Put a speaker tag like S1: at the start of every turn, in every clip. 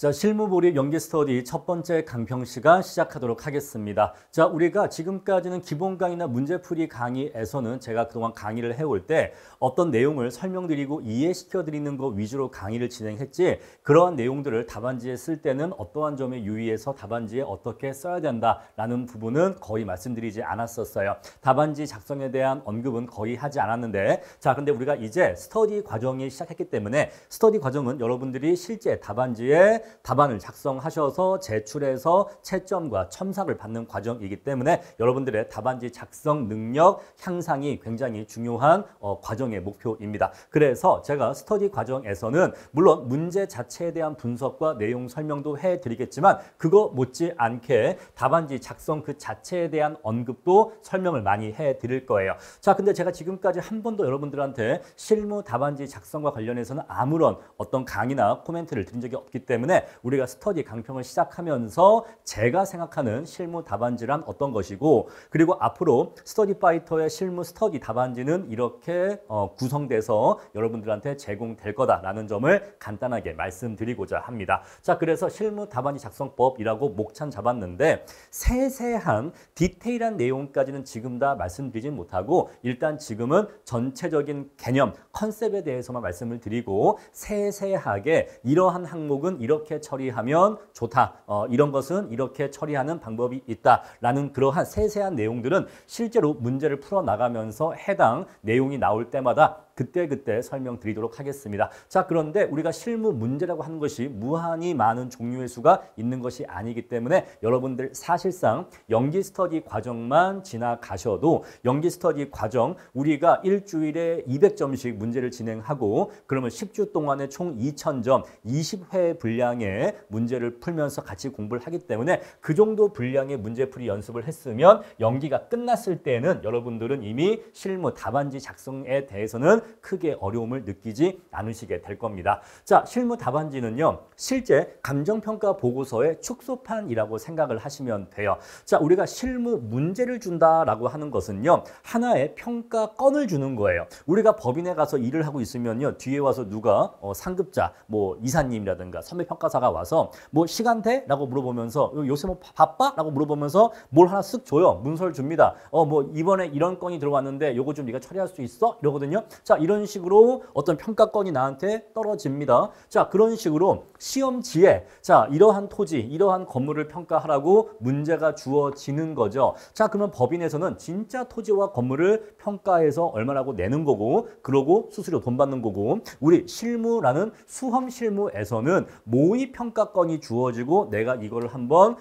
S1: 자, 실무몰입 연기 스터디 첫 번째 강평 시간 시작하도록 하겠습니다. 자, 우리가 지금까지는 기본 강의나 문제풀이 강의에서는 제가 그동안 강의를 해올 때 어떤 내용을 설명드리고 이해시켜 드리는 것 위주로 강의를 진행했지, 그러한 내용들을 답안지에 쓸 때는 어떠한 점에 유의해서 답안지에 어떻게 써야 된다라는 부분은 거의 말씀드리지 않았었어요. 답안지 작성에 대한 언급은 거의 하지 않았는데, 자, 근데 우리가 이제 스터디 과정이 시작했기 때문에 스터디 과정은 여러분들이 실제 답안지에 답안을 작성하셔서 제출해서 채점과 첨삭을 받는 과정이기 때문에 여러분들의 답안지 작성 능력 향상이 굉장히 중요한 과정의 목표입니다. 그래서 제가 스터디 과정에서는 물론 문제 자체에 대한 분석과 내용 설명도 해드리겠지만 그거 못지않게 답안지 작성 그 자체에 대한 언급도 설명을 많이 해드릴 거예요. 자, 근데 제가 지금까지 한 번도 여러분들한테 실무 답안지 작성과 관련해서는 아무런 어떤 강의나 코멘트를 드린 적이 없기 때문에 우리가 스터디 강평을 시작하면서 제가 생각하는 실무 답안지란 어떤 것이고, 그리고 앞으로 스터디 파이터의 실무 스터디 답안지는 이렇게 구성돼서 여러분들한테 제공될 거다라는 점을 간단하게 말씀드리고자 합니다. 자, 그래서 실무 답안지 작성법이라고 목찬 잡았는데 세세한 디테일한 내용까지는 지금 다 말씀드리진 못하고 일단 지금은 전체적인 개념, 컨셉에 대해서만 말씀을 드리고 세세하게 이러한 항목은 이렇게 처리하면 좋다. 이런 것은 이렇게 처리하는 방법이 있다라는 그러한 세세한 내용들은 실제로 문제를 풀어나가면서 해당 내용이 나올 때마다 그때 설명드리도록 하겠습니다. 자, 그런데 우리가 실무 문제라고 하는 것이 무한히 많은 종류의 수가 있는 것이 아니기 때문에 여러분들 사실상 연기 스터디 과정만 지나가셔도 연기 스터디 과정 우리가 일주일에 200점씩 문제를 진행하고 그러면 10주 동안에 총 2000점 20회 분량의 문제를 풀면서 같이 공부를 하기 때문에 그 정도 분량의 문제풀이 연습을 했으면 연기가 끝났을 때는 여러분들은 이미 실무 답안지 작성에 대해서는 크게 어려움을 느끼지 않으시게 될 겁니다. 자, 실무 답안지는요, 실제 감정평가 보고서의 축소판이라고 생각을 하시면 돼요. 자, 우리가 실무 문제를 준다라고 하는 것은요, 하나의 평가건을 주는 거예요. 우리가 법인에 가서 일을 하고 있으면요, 뒤에 와서 누가 상급자, 뭐 이사님이라든가 선배평가사가 와서 뭐 시간 돼? 라고 물어보면서 요새 뭐 바빠? 라고 물어보면서 뭘 하나 쓱 줘요. 문서를 줍니다. 뭐 이번에 이런 건이 들어왔는데 요거 좀 네가 처리할 수 있어? 이러거든요. 자, 이런 식으로 어떤 평가건이 나한테 떨어집니다. 자, 그런 식으로 시험지에 자, 이러한 토지, 이러한 건물을 평가하라고 문제가 주어지는 거죠. 자, 그러면 법인에서는 진짜 토지와 건물을 평가해서 얼마라고 내는 거고, 그러고 수수료 돈 받는 거고, 우리 실무라는 수험 실무에서는 모의 평가건이 주어지고 내가 이거를 한번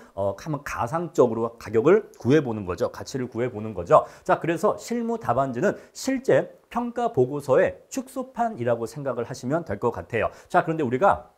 S1: 가상적으로 가격을 구해보는 거죠. 가치를 구해보는 거죠. 자, 그래서 실무 답안지는 실제 평가 보고서의 축소판이라고 생각을 하시면 될 것 같아요. 자, 그런데 우리가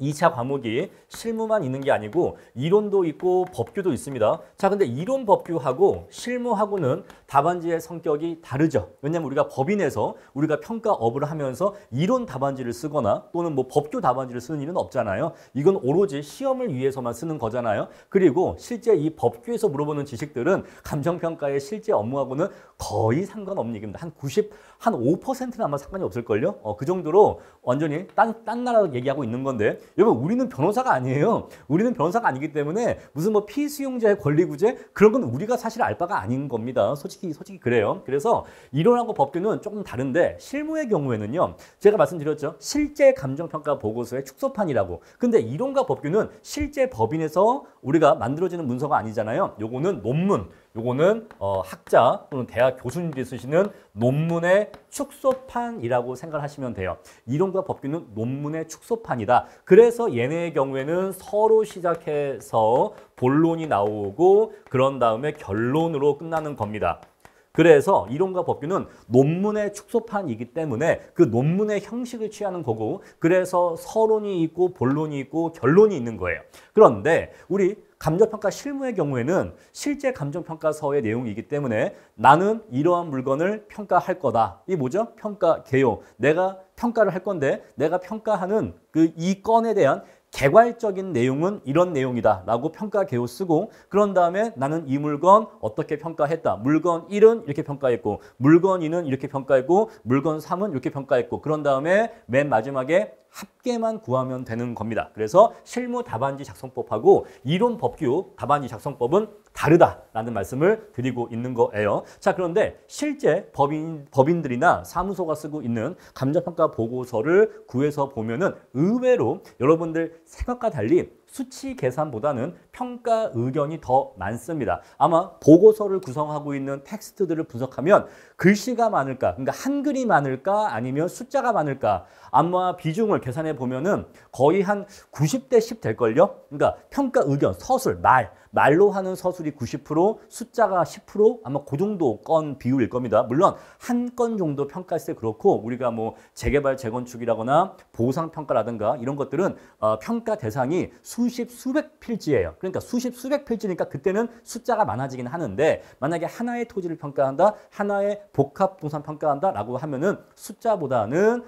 S1: 2차 과목이 실무만 있는 게 아니고 이론도 있고 법규도 있습니다. 자, 근데 이론 법규하고 실무하고는 답안지의 성격이 다르죠. 왜냐하면 우리가 법인에서 우리가 평가업을 하면서 이론 답안지를 쓰거나 또는 뭐 법규 답안지를 쓰는 일은 없잖아요. 이건 오로지 시험을 위해서만 쓰는 거잖아요. 그리고 실제 이 법규에서 물어보는 지식들은 감정평가의 실제 업무하고는 거의 상관없는 얘기입니다. 한 5%는 아마 상관이 없을걸요. 그 정도로 완전히 딴 나라 얘기하고 있는 건데, 여러분 우리는 변호사가 아니에요. 우리는 변호사가 아니기 때문에 무슨 뭐 피수용자의 권리구제 그런 건 우리가 사실 알 바가 아닌 겁니다. 솔직히 그래요. 그래서 이론하고 법규는 조금 다른데 실무의 경우에는요, 제가 말씀드렸죠. 실제 감정평가 보고서의 축소판이라고. 근데 이론과 법규는 실제 법인에서 우리가 만들어지는 문서가 아니잖아요. 요거는 논문, 요거는 학자 또는 대학 교수님들이 쓰시는 논문의 축소판이라고 생각하시면 돼요. 이론과 법규는 논문의 축소판이다. 그래서 얘네의 경우에는 서로 시작해서 본론이 나오고 그런 다음에 결론으로 끝나는 겁니다. 그래서 이론과 법규는 논문의 축소판이기 때문에 그 논문의 형식을 취하는 거고, 그래서 서론이 있고 본론이 있고 결론이 있는 거예요. 그런데 우리 감정평가 실무의 경우에는 실제 감정평가서의 내용이기 때문에 나는 이러한 물건을 평가할 거다. 이게 뭐죠? 평가 개요. 내가 평가를 할 건데 내가 평가하는 그 이 건에 대한 개괄적인 내용은 이런 내용이다 라고 평가 개요 쓰고, 그런 다음에 나는 이 물건 어떻게 평가했다. 물건 1은 이렇게 평가했고, 물건 2는 이렇게 평가했고, 물건 3은 이렇게 평가했고, 그런 다음에 맨 마지막에 합계만 구하면 되는 겁니다. 그래서 실무 답안지 작성법하고 이론 법규 답안지 작성법은 다르다라는 말씀을 드리고 있는 거예요. 자, 그런데 실제 법인들이나 사무소가 쓰고 있는 감정평가 보고서를 구해서 보면은 의외로 여러분들 생각과 달리 수치 계산보다는 평가 의견이 더 많습니다. 아마 보고서를 구성하고 있는 텍스트들을 분석하면 글씨가 많을까, 그러니까 한글이 많을까 아니면 숫자가 많을까, 아마 비중을 계산해 보면은 거의 한 90대 10 될걸요? 그러니까 평가 의견, 서술, 말로 하는 서술이 90%, 숫자가 10% 아마 그 정도 건 비율일 겁니다. 물론 한 건 정도 평가했을 때 그렇고 우리가 뭐 재개발, 재건축이라거나 보상평가라든가 이런 것들은 평가 대상이 수십, 수백 필지예요. 그러니까 수십, 수백 필지니까 그때는 숫자가 많아지긴 하는데 만약에 하나의 토지를 평가한다, 하나의 복합부동산 평가한다 라고 하면은 숫자보다는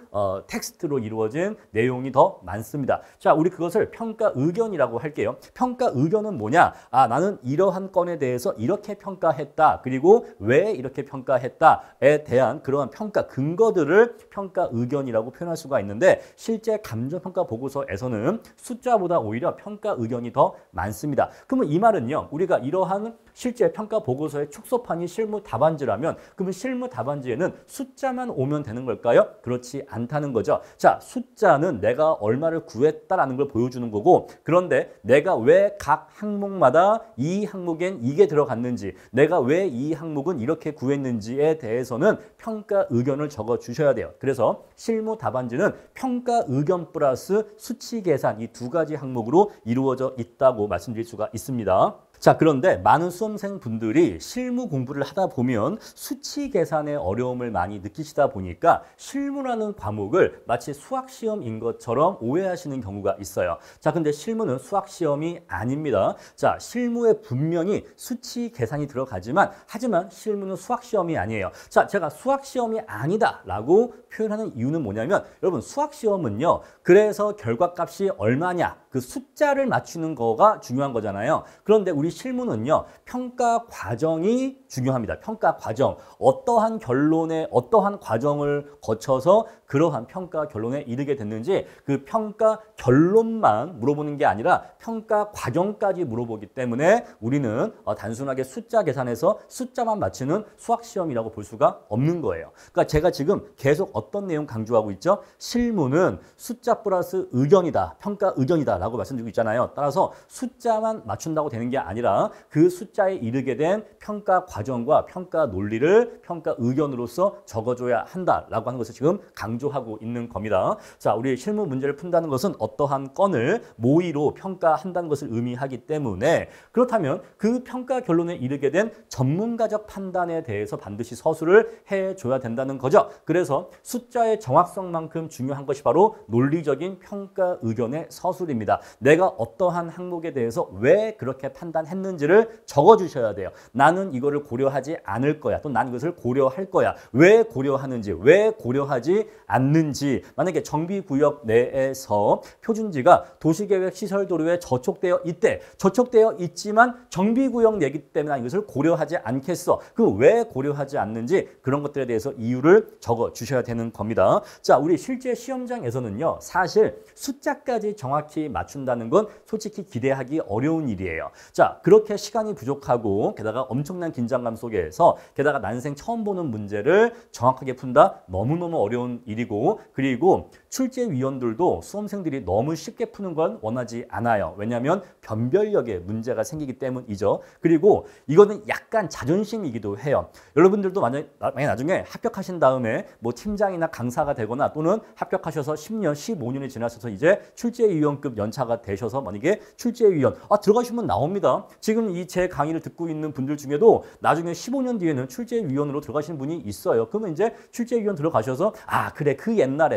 S1: 텍스트로 이루어진 내용이 더 많습니다. 자, 우리 그것을 평가 의견이라고 할게요. 평가 의견은 뭐냐? 아, 나는 이러한 건에 대해서 이렇게 평가했다. 그리고 왜 이렇게 평가했다에 대한 그러한 평가 근거들을 평가 의견이라고 표현할 수가 있는데 실제 감정평가 보고서에서는 숫자보다 오히려 평가 의견이 더 많습니다. 그러면 이 말은요. 우리가 이러한 실제 평가 보고서의 축소판이 실무 답안지라면 그러면 실무 답안지에는 숫자만 오면 되는 걸까요? 그렇지 않다는 거죠. 자, 숫자는 내가 얼마를 구했다라는 걸 보여주는 거고 그런데 내가 왜 각 항목마다 이 항목엔 이게 들어갔는지 내가 왜 이 항목은 이렇게 구했는지에 대해서는 평가 의견을 적어 주셔야 돼요. 그래서 실무 답안지는 평가 의견 플러스 수치 계산 이 두 가지 항목으로 이루어져 있다고 말씀드릴 수가 있습니다. 자, 그런데 많은 수험생분들이 실무 공부를 하다 보면 수치 계산의 어려움을 많이 느끼시다 보니까 실무라는 과목을 마치 수학시험인 것처럼 오해하시는 경우가 있어요. 자, 근데 실무는 수학시험이 아닙니다. 자, 실무에 분명히 수치 계산이 들어가지만 하지만 실무는 수학시험이 아니에요. 자, 제가 수학시험이 아니다라고 표현하는 이유는 뭐냐면 여러분 수학시험은요. 그래서 결과값이 얼마냐 그 숫자를 맞추는 거가 중요한 거잖아요. 그런데 우리 실무는요. 평가 과정이 중요합니다. 평가 과정. 어떠한 결론에 어떠한 과정을 거쳐서 그러한 평가 결론에 이르게 됐는지 그 평가 결론만 물어보는 게 아니라 평가 과정까지 물어보기 때문에 우리는 단순하게 숫자 계산해서 숫자만 맞추는 수학시험이라고 볼 수가 없는 거예요. 그러니까 제가 지금 계속 어떤 내용 강조하고 있죠? 실무는 숫자 플러스 의견이다. 평가 의견이다 라고 말씀드리고 있잖아요. 따라서 숫자만 맞춘다고 되는 게 아니라 그 숫자에 이르게 된 평가 과정과 평가 논리를 평가 의견으로서 적어줘야 한다라고 하는 것을 지금 강조하고 있는 겁니다. 자, 우리 실무 문제를 푼다는 것은 어떠한 건을 모의로 평가한다는 것을 의미하기 때문에 그렇다면 그 평가 결론에 이르게 된 전문가적 판단에 대해서 반드시 서술을 해줘야 된다는 거죠. 그래서 숫자의 정확성만큼 중요한 것이 바로 논리적인 평가 의견의 서술입니다. 내가 어떠한 항목에 대해서 왜 그렇게 판단했는지를 적어주셔야 돼요. 나는 이거를 고려하지 않을 거야. 또 난 이것을 고려할 거야. 왜 고려하는지, 왜 고려하지 않는지. 만약에 정비구역 내에서 표준지가 도시계획 시설도로에 저촉되어 있대. 저촉되어 있지만 정비구역 내기 때문에 이것을 고려하지 않겠어. 그럼 왜 고려하지 않는지 그런 것들에 대해서 이유를 적어주셔야 되는 겁니다. 자, 우리 실제 시험장에서는요. 사실 숫자까지 정확히 맞춘다는 건 솔직히 기대하기 어려운 일이에요. 자, 그렇게 시간이 부족하고 게다가 엄청난 긴장감 속에서 게다가 난생 처음 보는 문제를 정확하게 푼다? 너무너무 어려운 일이고 그리고 출제위원들도 수험생들이 너무 쉽게 푸는 건 원하지 않아요. 왜냐하면 변별력에 문제가 생기기 때문이죠. 그리고 이거는 약간 자존심이기도 해요. 여러분들도 만약에 나중에 합격하신 다음에 뭐 팀장이나 강사가 되거나 또는 합격하셔서 10년, 15년이 지나셔서 이제 출제위원급 연차가 되셔서 만약에 출제위원 들어가시면 나옵니다. 지금 이 제 강의를 듣고 있는 분들 중에도 나중에 15년 뒤에는 출제위원으로 들어가시는 분이 있어요. 그러면 이제 출제위원 들어가셔서 그래 그 옛날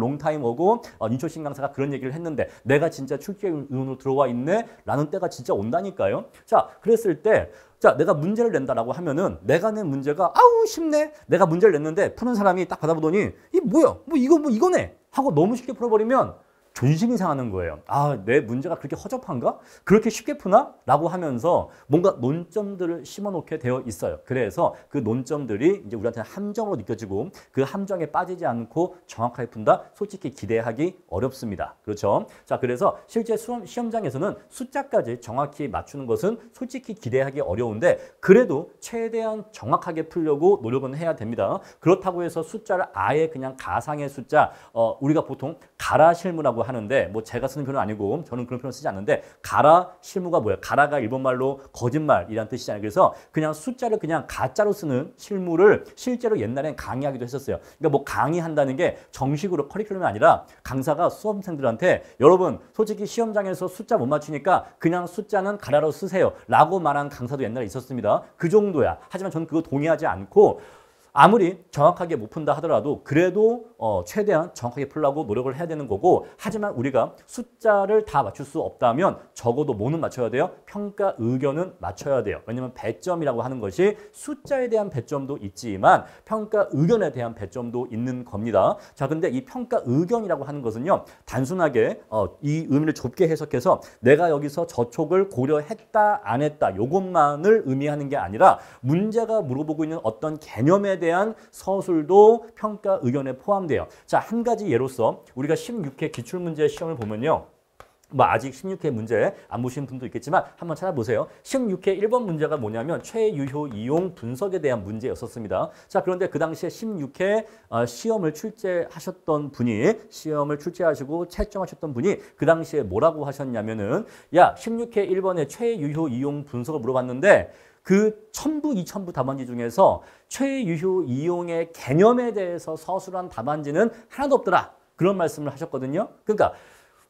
S1: 롱타임 오고 인초신 강사가 그런 얘기를 했는데 내가 진짜 출제위원으로 들어와 있네 라는 때가 진짜 온다니까요. 자, 그랬을 때 자, 내가 문제를 낸다라고 하면은 내가 낸 문제가 쉽네. 내가 문제를 냈는데 푸는 사람이 딱 받아보더니 이 뭐야? 이거네. 하고 너무 쉽게 풀어버리면 존심이 상하는 거예요. 아, 내 문제가 그렇게 허접한가? 그렇게 쉽게 푸나? 라고 하면서 뭔가 논점들을 심어놓게 되어 있어요. 그래서 그 논점들이 이제 우리한테 함정으로 느껴지고 그 함정에 빠지지 않고 정확하게 푼다? 솔직히 기대하기 어렵습니다. 그렇죠? 자, 그래서 실제 시험장에서는 숫자까지 정확히 맞추는 것은 솔직히 기대하기 어려운데 그래도 최대한 정확하게 풀려고 노력은 해야 됩니다. 그렇다고 해서 숫자를 아예 그냥 가상의 숫자, 우리가 보통 가라 실무라고 하는데 뭐 제가 쓰는 표현은 아니고 저는 그런 표현을 쓰지 않는데 가라 실무가 뭐예요? 가라가 일본말로 거짓말이라는 뜻이잖아요. 그래서 그냥 숫자를 그냥 가짜로 쓰는 실무를 실제로 옛날엔 강의하기도 했었어요. 그러니까 뭐 강의한다는 게 정식으로 커리큘럼이 아니라 강사가 수험생들한테 여러분 솔직히 시험장에서 숫자 못 맞추니까 그냥 숫자는 가라로 쓰세요 라고 말한 강사도 옛날에 있었습니다. 그 정도야. 하지만 저는 그거 동의하지 않고 아무리 정확하게 못 푼다 하더라도 그래도 최대한 정확하게 풀려고 노력을 해야 되는 거고 하지만 우리가 숫자를 다 맞출 수 없다면 적어도 뭐는 맞춰야 돼요? 평가 의견은 맞춰야 돼요. 왜냐하면 배점이라고 하는 것이 숫자에 대한 배점도 있지만 평가 의견에 대한 배점도 있는 겁니다. 자, 근데 이 평가 의견이라고 하는 것은요. 단순하게 이 의미를 좁게 해석해서 내가 여기서 저촉을 고려했다 안 했다 요것만을 의미하는 게 아니라 문제가 물어보고 있는 어떤 개념에 대한 서술도 평가 의견에 포함돼요. 자, 한 가지 예로서 우리가 16회 기출문제 시험을 보면요. 뭐 아직 16회 문제 안 보신 분도 있겠지만 한번 찾아보세요. 16회 1번 문제가 뭐냐면 최유효 이용 분석에 대한 문제였었습니다. 자, 그런데 그 당시에 16회 시험을 출제하셨던 분이 시험을 출제하시고 채점하셨던 분이 그 당시에 뭐라고 하셨냐면은 야, 16회 1번에 최유효 이용 분석을 물어봤는데 그 1000부, 2000부 답안지 중에서 최유효 이용의 개념에 대해서 서술한 답안지는 하나도 없더라. 그런 말씀을 하셨거든요. 그러니까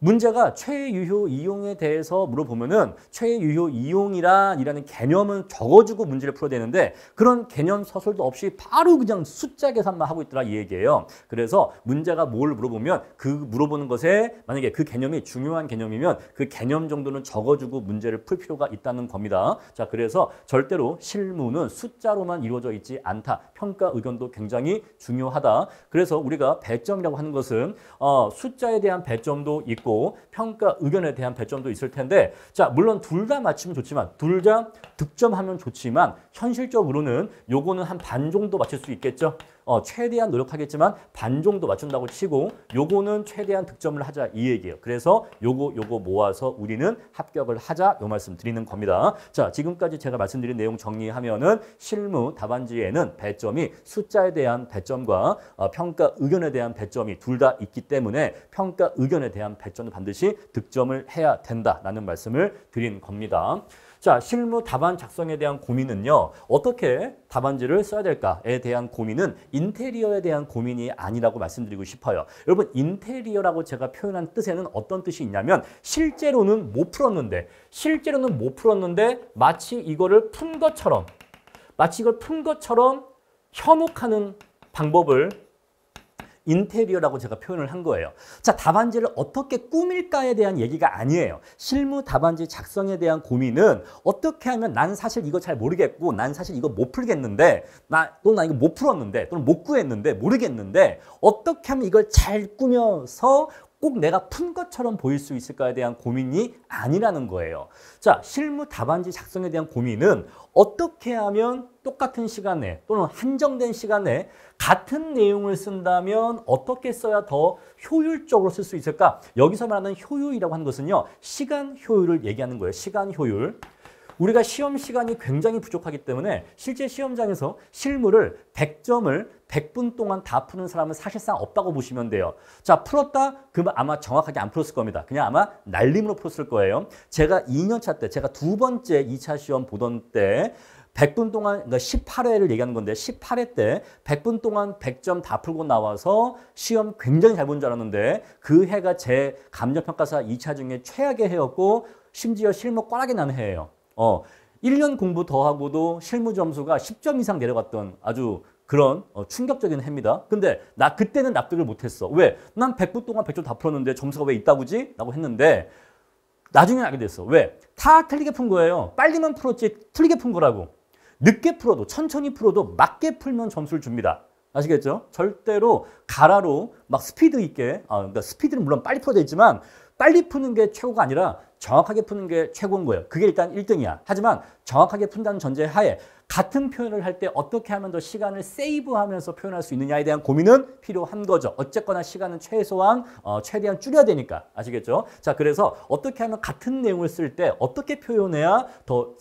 S1: 문제가 최유효 이용에 대해서 물어보면은 최유효 이용이라는 개념은 적어주고 문제를 풀어야 되는데 그런 개념 서술도 없이 바로 그냥 숫자 계산만 하고 있더라 이 얘기예요. 그래서 문제가 뭘 물어보면 그 물어보는 것에 만약에 그 개념이 중요한 개념이면 그 개념 정도는 적어주고 문제를 풀 필요가 있다는 겁니다. 자, 그래서 절대로 실무는 숫자로만 이루어져 있지 않다. 평가 의견도 굉장히 중요하다. 그래서 우리가 배점이라고 하는 것은 숫자에 대한 배점도 있고 평가 의견에 대한 배점도 있을 텐데 자, 물론 둘 다 맞추면 좋지만 둘 다 득점하면 좋지만 현실적으로는 요거는 한 반 정도 맞출 수 있겠죠. 최대한 노력하겠지만 반 정도 맞춘다고 치고 요거는 최대한 득점을 하자 이 얘기예요. 그래서 요거 모아서 우리는 합격을 하자 요 말씀 드리는 겁니다. 자, 지금까지 제가 말씀드린 내용 정리하면은 실무 답안지에는 배점이 숫자에 대한 배점과 평가 의견에 대한 배점이 둘 다 있기 때문에 평가 의견에 대한 배점은 반드시 득점을 해야 된다라는 말씀을 드린 겁니다. 자, 실무 답안 작성에 대한 고민은요. 어떻게 답안지를 써야 될까에 대한 고민은 인테리어에 대한 고민이 아니라고 말씀드리고 싶어요. 여러분, 인테리어라고 제가 표현한 뜻에는 어떤 뜻이 있냐면 실제로는 못 풀었는데 마치 이걸 푼 것처럼 현혹하는 방법을 인테리어라고 제가 표현을 한 거예요. 자, 답안지를 어떻게 꾸밀까에 대한 얘기가 아니에요. 실무 답안지 작성에 대한 고민은 어떻게 하면 난 사실 이거 잘 모르겠고 난 사실 이거 못 풀겠는데 또는 나 이거 못 풀었는데 또는 못 구했는데 모르겠는데 어떻게 하면 이걸 잘 꾸며서 꼭 내가 푼 것처럼 보일 수 있을까에 대한 고민이 아니라는 거예요. 자, 실무 답안지 작성에 대한 고민은 어떻게 하면 똑같은 시간 내에 또는 한정된 시간 내에 같은 내용을 쓴다면 어떻게 써야 더 효율적으로 쓸 수 있을까? 여기서 말하는 효율이라고 하는 것은요. 시간 효율을 얘기하는 거예요. 시간 효율. 우리가 시험 시간이 굉장히 부족하기 때문에 실제 시험장에서 실무를 100점을 100분 동안 다 푸는 사람은 사실상 없다고 보시면 돼요. 자, 풀었다? 그러면 아마 정확하게 안 풀었을 겁니다. 그냥 아마 날림으로 풀었을 거예요. 제가 2년차 때, 제가 두 번째 2차 시험 보던 때 100분 동안, 그러니까 18회를 얘기하는 건데 18회 때 100분 동안 100점 다 풀고 나와서 시험 굉장히 잘 본 줄 알았는데 그 해가 제 감정평가사 2차 중에 최악의 해였고 심지어 실무 꽈락이 나는 해예요. 1년 공부 더 하고도 실무 점수가 10점 이상 내려갔던 아주 그런 충격적인 해입니다. 근데 나 그때는 납득을 못했어. 왜? 난 100분 동안 100점 다 풀었는데 점수가 왜 있다고지? 라고 했는데 나중에 알게 됐어. 왜? 다 틀리게 푼 거예요. 빨리만 풀었지 틀리게 푼 거라고. 늦게 풀어도 천천히 풀어도 맞게 풀면 점수를 줍니다. 아시겠죠? 절대로 가라로 막 스피드 있게, 그러니까 스피드는 물론 빨리 풀어야 되지만 빨리 푸는 게 최고가 아니라 정확하게 푸는 게 최고인 거예요. 그게 일단 1등이야. 하지만 정확하게 푼다는 전제 하에 같은 표현을 할 때 어떻게 하면 더 시간을 세이브하면서 표현할 수 있느냐에 대한 고민은 필요한 거죠. 어쨌거나 시간은 최소한 최대한 줄여야 되니까. 아시겠죠? 자, 그래서 어떻게 하면 같은 내용을 쓸 때 어떻게 표현해야 더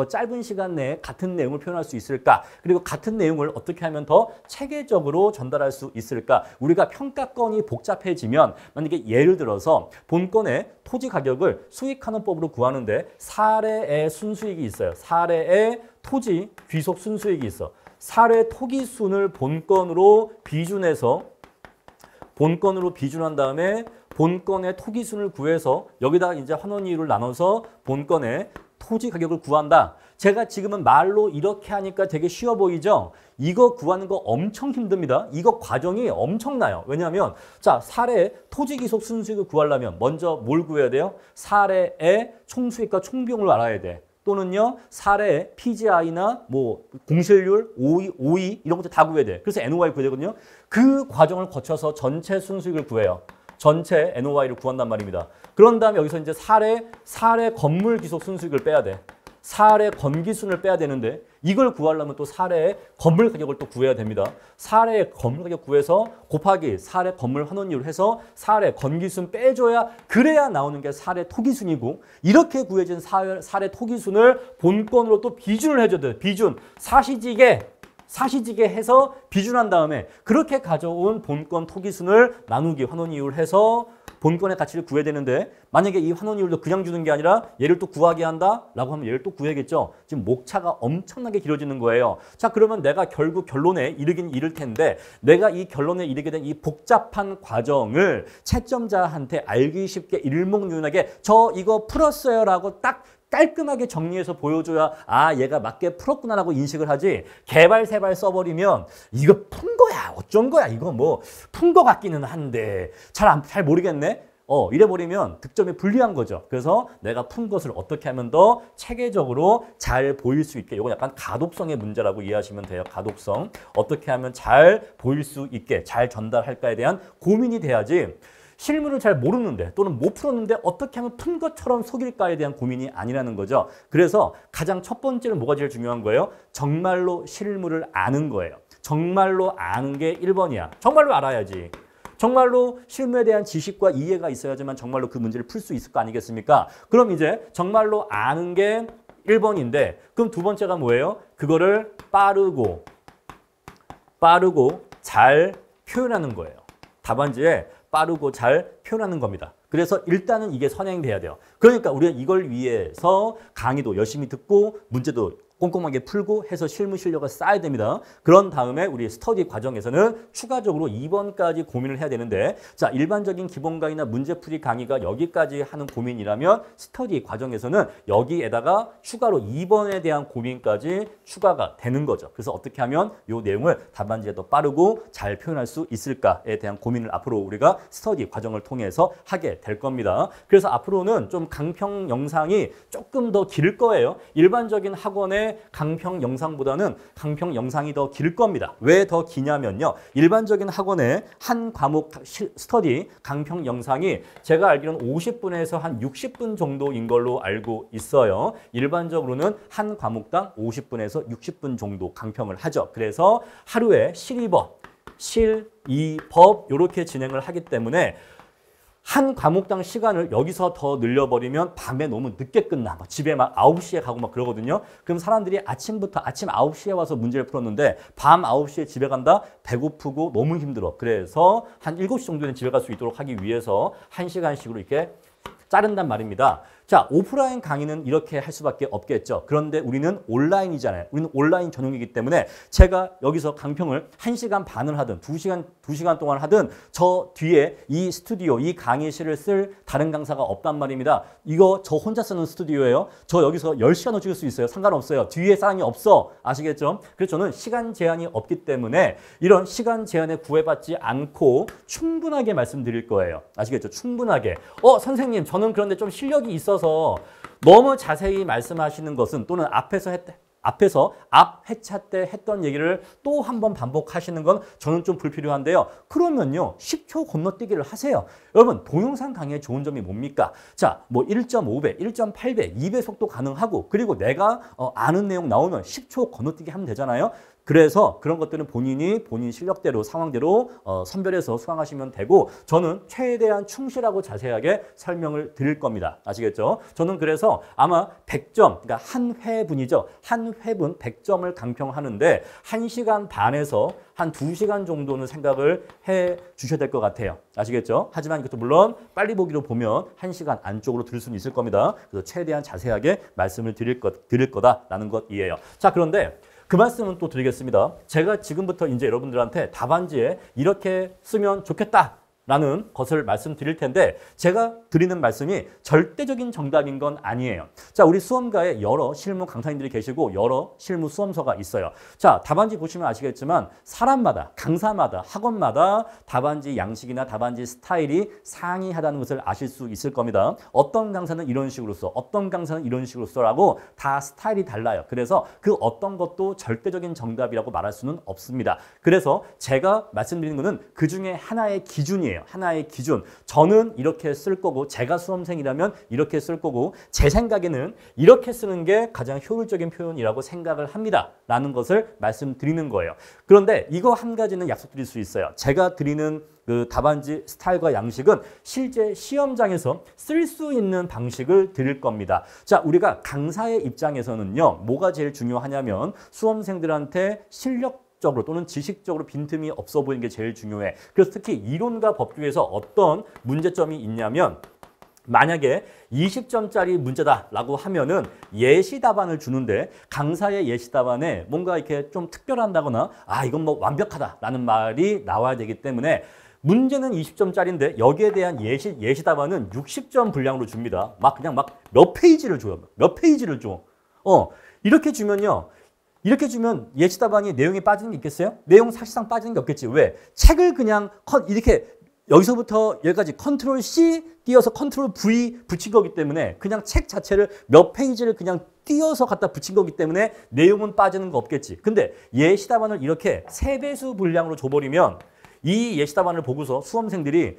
S1: 짧은 시간 내에 같은 내용을 표현할 수 있을까? 그리고 같은 내용을 어떻게 하면 더 체계적으로 전달할 수 있을까? 우리가 평가건이 복잡해지면 만약에 예를 들어서 본건의 토지 가격을 수익환원법으로 구하는데 사례의 순수익이 있어요. 사례의 토지 귀속 순수익이 있어. 사례 토기순을 본건으로 비준한 다음에 본건의 토기순을 구해서 여기다가 이제 환원이율을 나눠서 본건의 토지 가격을 구한다. 제가 지금은 말로 이렇게 하니까 되게 쉬워 보이죠? 이거 구하는 거 엄청 힘듭니다. 이거 과정이 엄청나요. 왜냐하면 자, 사례 토지 귀속 순수익을 구하려면 먼저 뭘 구해야 돼요? 사례의 총수익과 총비용을 알아야 돼. 또는요, 사례 PGI나 뭐 공실률, OE 이런 것들 다 구해야 돼. 그래서 NOI 구해야 되거든요. 그 과정을 거쳐서 전체 순수익을 구해요. 전체 NOI를 구한단 말입니다. 그런 다음에 여기서 이제 사례 건물 귀속 순수익을 빼야 돼. 사례 건기순을 빼야 되는데 이걸 구하려면 또 사례 건물 가격을 또 구해야 됩니다. 사례 건물 가격 구해서 곱하기 사례 건물 환원율 해서 사례 건기순 빼줘야 그래야 나오는 게 사례 토기순이고 이렇게 구해진 사례 토기순을 본건으로 또 비준을 해줘야 돼요. 비준. 사시지게 해서 비준한 다음에 그렇게 가져온 본건 토기순을 나누기 환원이율 해서 본건의 가치를 구해야 되는데 만약에 이 환원이율도 그냥 주는 게 아니라 얘를 또 구하게 한다라고 하면 얘를 또 구해야겠죠. 지금 목차가 엄청나게 길어지는 거예요. 자, 그러면 내가 결국 결론에 이르긴 이를 텐데 내가 이 결론에 이르게 된 이 복잡한 과정을 채점자한테 알기 쉽게 일목요연하게 저 이거 풀었어요라고 딱 깔끔하게 정리해서 보여줘야 아 얘가 맞게 풀었구나라고 인식을 하지 개발세발 써버리면 이거 푼 거야 어쩐 거야 이거 뭐 푼 거 같기는 한데 잘 모르겠네 이래버리면 득점이 불리한 거죠. 그래서 내가 푼 것을 어떻게 하면 더 체계적으로 잘 보일 수 있게 이건 약간 가독성의 문제라고 이해하시면 돼요. 가독성 어떻게 하면 잘 보일 수 있게 잘 전달할까에 대한 고민이 돼야지 실물을 잘 모르는데 또는 못 풀었는데 어떻게 하면 푼 것처럼 속일까에 대한 고민이 아니라는 거죠. 그래서 가장 첫 번째는 뭐가 제일 중요한 거예요? 정말로 실물을 아는 거예요. 정말로 아는 게 1번이야. 정말로 알아야지. 정말로 실무에 대한 지식과 이해가 있어야지만 정말로 그 문제를 풀 수 있을 거 아니겠습니까? 그럼 이제 정말로 아는 게 1번인데 그럼 두 번째가 뭐예요? 그거를 빠르고 잘 표현하는 거예요. 답안지에 빠르고 잘 표현하는 겁니다. 그래서 일단은 이게 선행돼야 돼요. 그러니까 우리가 이걸 위해서 강의도 열심히 듣고 문제도 꼼꼼하게 풀고 해서 실무 실력을 쌓아야 됩니다. 그런 다음에 우리 스터디 과정에서는 추가적으로 2번까지 고민을 해야 되는데 자 일반적인 기본 강의나 문제풀이 강의가 여기까지 하는 고민이라면 스터디 과정에서는 여기에다가 추가로 2번에 대한 고민까지 추가가 되는 거죠. 그래서 어떻게 하면 이 내용을 답안지에 더 빠르고 잘 표현할 수 있을까에 대한 고민을 앞으로 우리가 스터디 과정을 통해서 하게 될 겁니다. 그래서 앞으로는 좀 강평 영상이 조금 더 길 거예요. 일반적인 학원의 강평 영상보다는 강평 영상이 더 길 겁니다. 왜 더 기냐면요. 일반적인 학원의 한 과목 스터디 강평 영상이 제가 알기로는 50분에서 한 60분 정도인 걸로 알고 있어요. 일반적으로는 한 과목당 50분에서 60분 정도 강평을 하죠. 그래서 하루에 실2법 이렇게 진행을 하기 때문에 한 과목당 시간을 여기서 더 늘려버리면 밤에 너무 늦게 끝나. 막 집에 막 9시에 가고 막 그러거든요. 그럼 사람들이 아침 9시에 와서 문제를 풀었는데 밤 9시에 집에 간다? 배고프고 너무 힘들어. 그래서 한 7시 정도는 집에 갈 수 있도록 하기 위해서 1시간씩으로 이렇게 자른단 말입니다. 자, 오프라인 강의는 이렇게 할 수밖에 없겠죠. 그런데 우리는 온라인이잖아요. 우리는 온라인 전용이기 때문에 제가 여기서 강평을 1시간 반을 하든 2시간 동안 하든 저 뒤에 이 스튜디오, 이 강의실을 쓸 다른 강사가 없단 말입니다. 이거 저 혼자 쓰는 스튜디오예요. 저 여기서 10시간을 찍을 수 있어요. 상관없어요. 뒤에 사람이 없어. 아시겠죠? 그래서 저는 시간 제한이 없기 때문에 이런 시간 제한에 구애받지 않고 충분하게 말씀드릴 거예요. 아시겠죠? 충분하게. 선생님, 저는 그런데 좀 실력이 있어서 너무 자세히 말씀하시는 것은 또는 앞에서 앞에서 앞 회차 때 했던 얘기를 또 한 번 반복하시는 건 저는 좀 불필요한데요. 그러면요, 10초 건너뛰기를 하세요. 여러분, 동영상 강의의 좋은 점이 뭡니까? 자, 뭐 1.5배, 1.8배, 2배 속도 가능하고, 그리고 내가 아는 내용 나오면 10초 건너뛰기 하면 되잖아요. 그래서 그런 것들은 본인 실력대로 상황대로 선별해서 수강하시면 되고, 저는 최대한 충실하고 자세하게 설명을 드릴 겁니다. 아시겠죠? 저는 그래서 아마 100점, 그러니까 한 회분이죠. 한 회분 100점을 강평하는데 1시간 반에서 한 2시간 정도는 생각을 해 주셔야 될 것 같아요. 아시겠죠? 하지만 이것도 물론 빨리 보기로 보면 1시간 안쪽으로 들을 수는 있을 겁니다. 그래서 최대한 자세하게 말씀을 드릴 거다라는 것이에요. 자, 그런데 그 말씀은 또 드리겠습니다. 제가 지금부터 이제 여러분들한테 답안지에 이렇게 쓰면 좋겠다라는 것을 말씀드릴 텐데, 제가 드리는 말씀이 절대적인 정답인 건 아니에요. 자, 우리 수험가에 여러 실무 강사님들이 계시고 여러 실무 수험서가 있어요. 자, 답안지 보시면 아시겠지만 사람마다, 강사마다, 학원마다 답안지 양식이나 답안지 스타일이 상이하다는 것을 아실 수 있을 겁니다. 어떤 강사는 이런 식으로 써, 어떤 강사는 이런 식으로 써라고 다 스타일이 달라요. 그래서 그 어떤 것도 절대적인 정답이라고 말할 수는 없습니다. 그래서 제가 말씀드리는 것은 그 중에 하나의 기준이에요. 하나의 기준. 저는 이렇게 쓸 거고, 제가 수험생이라면 이렇게 쓸 거고, 제 생각에는 이렇게 쓰는 게 가장 효율적인 표현이라고 생각을 합니다. 라는 것을 말씀드리는 거예요. 그런데 이거 한 가지는 약속드릴 수 있어요. 제가 드리는 그 답안지 스타일과 양식은 실제 시험장에서 쓸 수 있는 방식을 드릴 겁니다. 자, 우리가 강사의 입장에서는요, 뭐가 제일 중요하냐면 수험생들한테 실력적으로 또는 지식적으로 빈틈이 없어 보이는 게 제일 중요해. 그래서 특히 이론과 법규에서 어떤 문제점이 있냐면, 만약에 20점짜리 문제다라고 하면은 예시 답안을 주는데 강사의 예시 답안에 뭔가 이렇게 좀 특별한다거나 이건 뭐 완벽하다라는 말이 나와야 되기 때문에 문제는 20점짜리인데 여기에 대한 예시 답안은 60점 분량으로 줍니다. 그냥 몇 페이지를 줘요. 몇 페이지를 줘. 이렇게 주면요. 이렇게 주면 예시 답안이 내용이 빠지는 게 있겠어요? 내용 사실상 빠지는 게 없겠지. 왜? 책을 그냥 이렇게 여기서부터 여기까지 컨트롤 C 띄어서 컨트롤 V 붙인 거기 때문에 그냥 책 자체를 몇 페이지를 그냥 띄어서 갖다 붙인 거기 때문에 내용은 빠지는 거 없겠지. 근데 예시 답안을 이렇게 3배수 분량으로 줘버리면 이 예시 답안을 보고서 수험생들이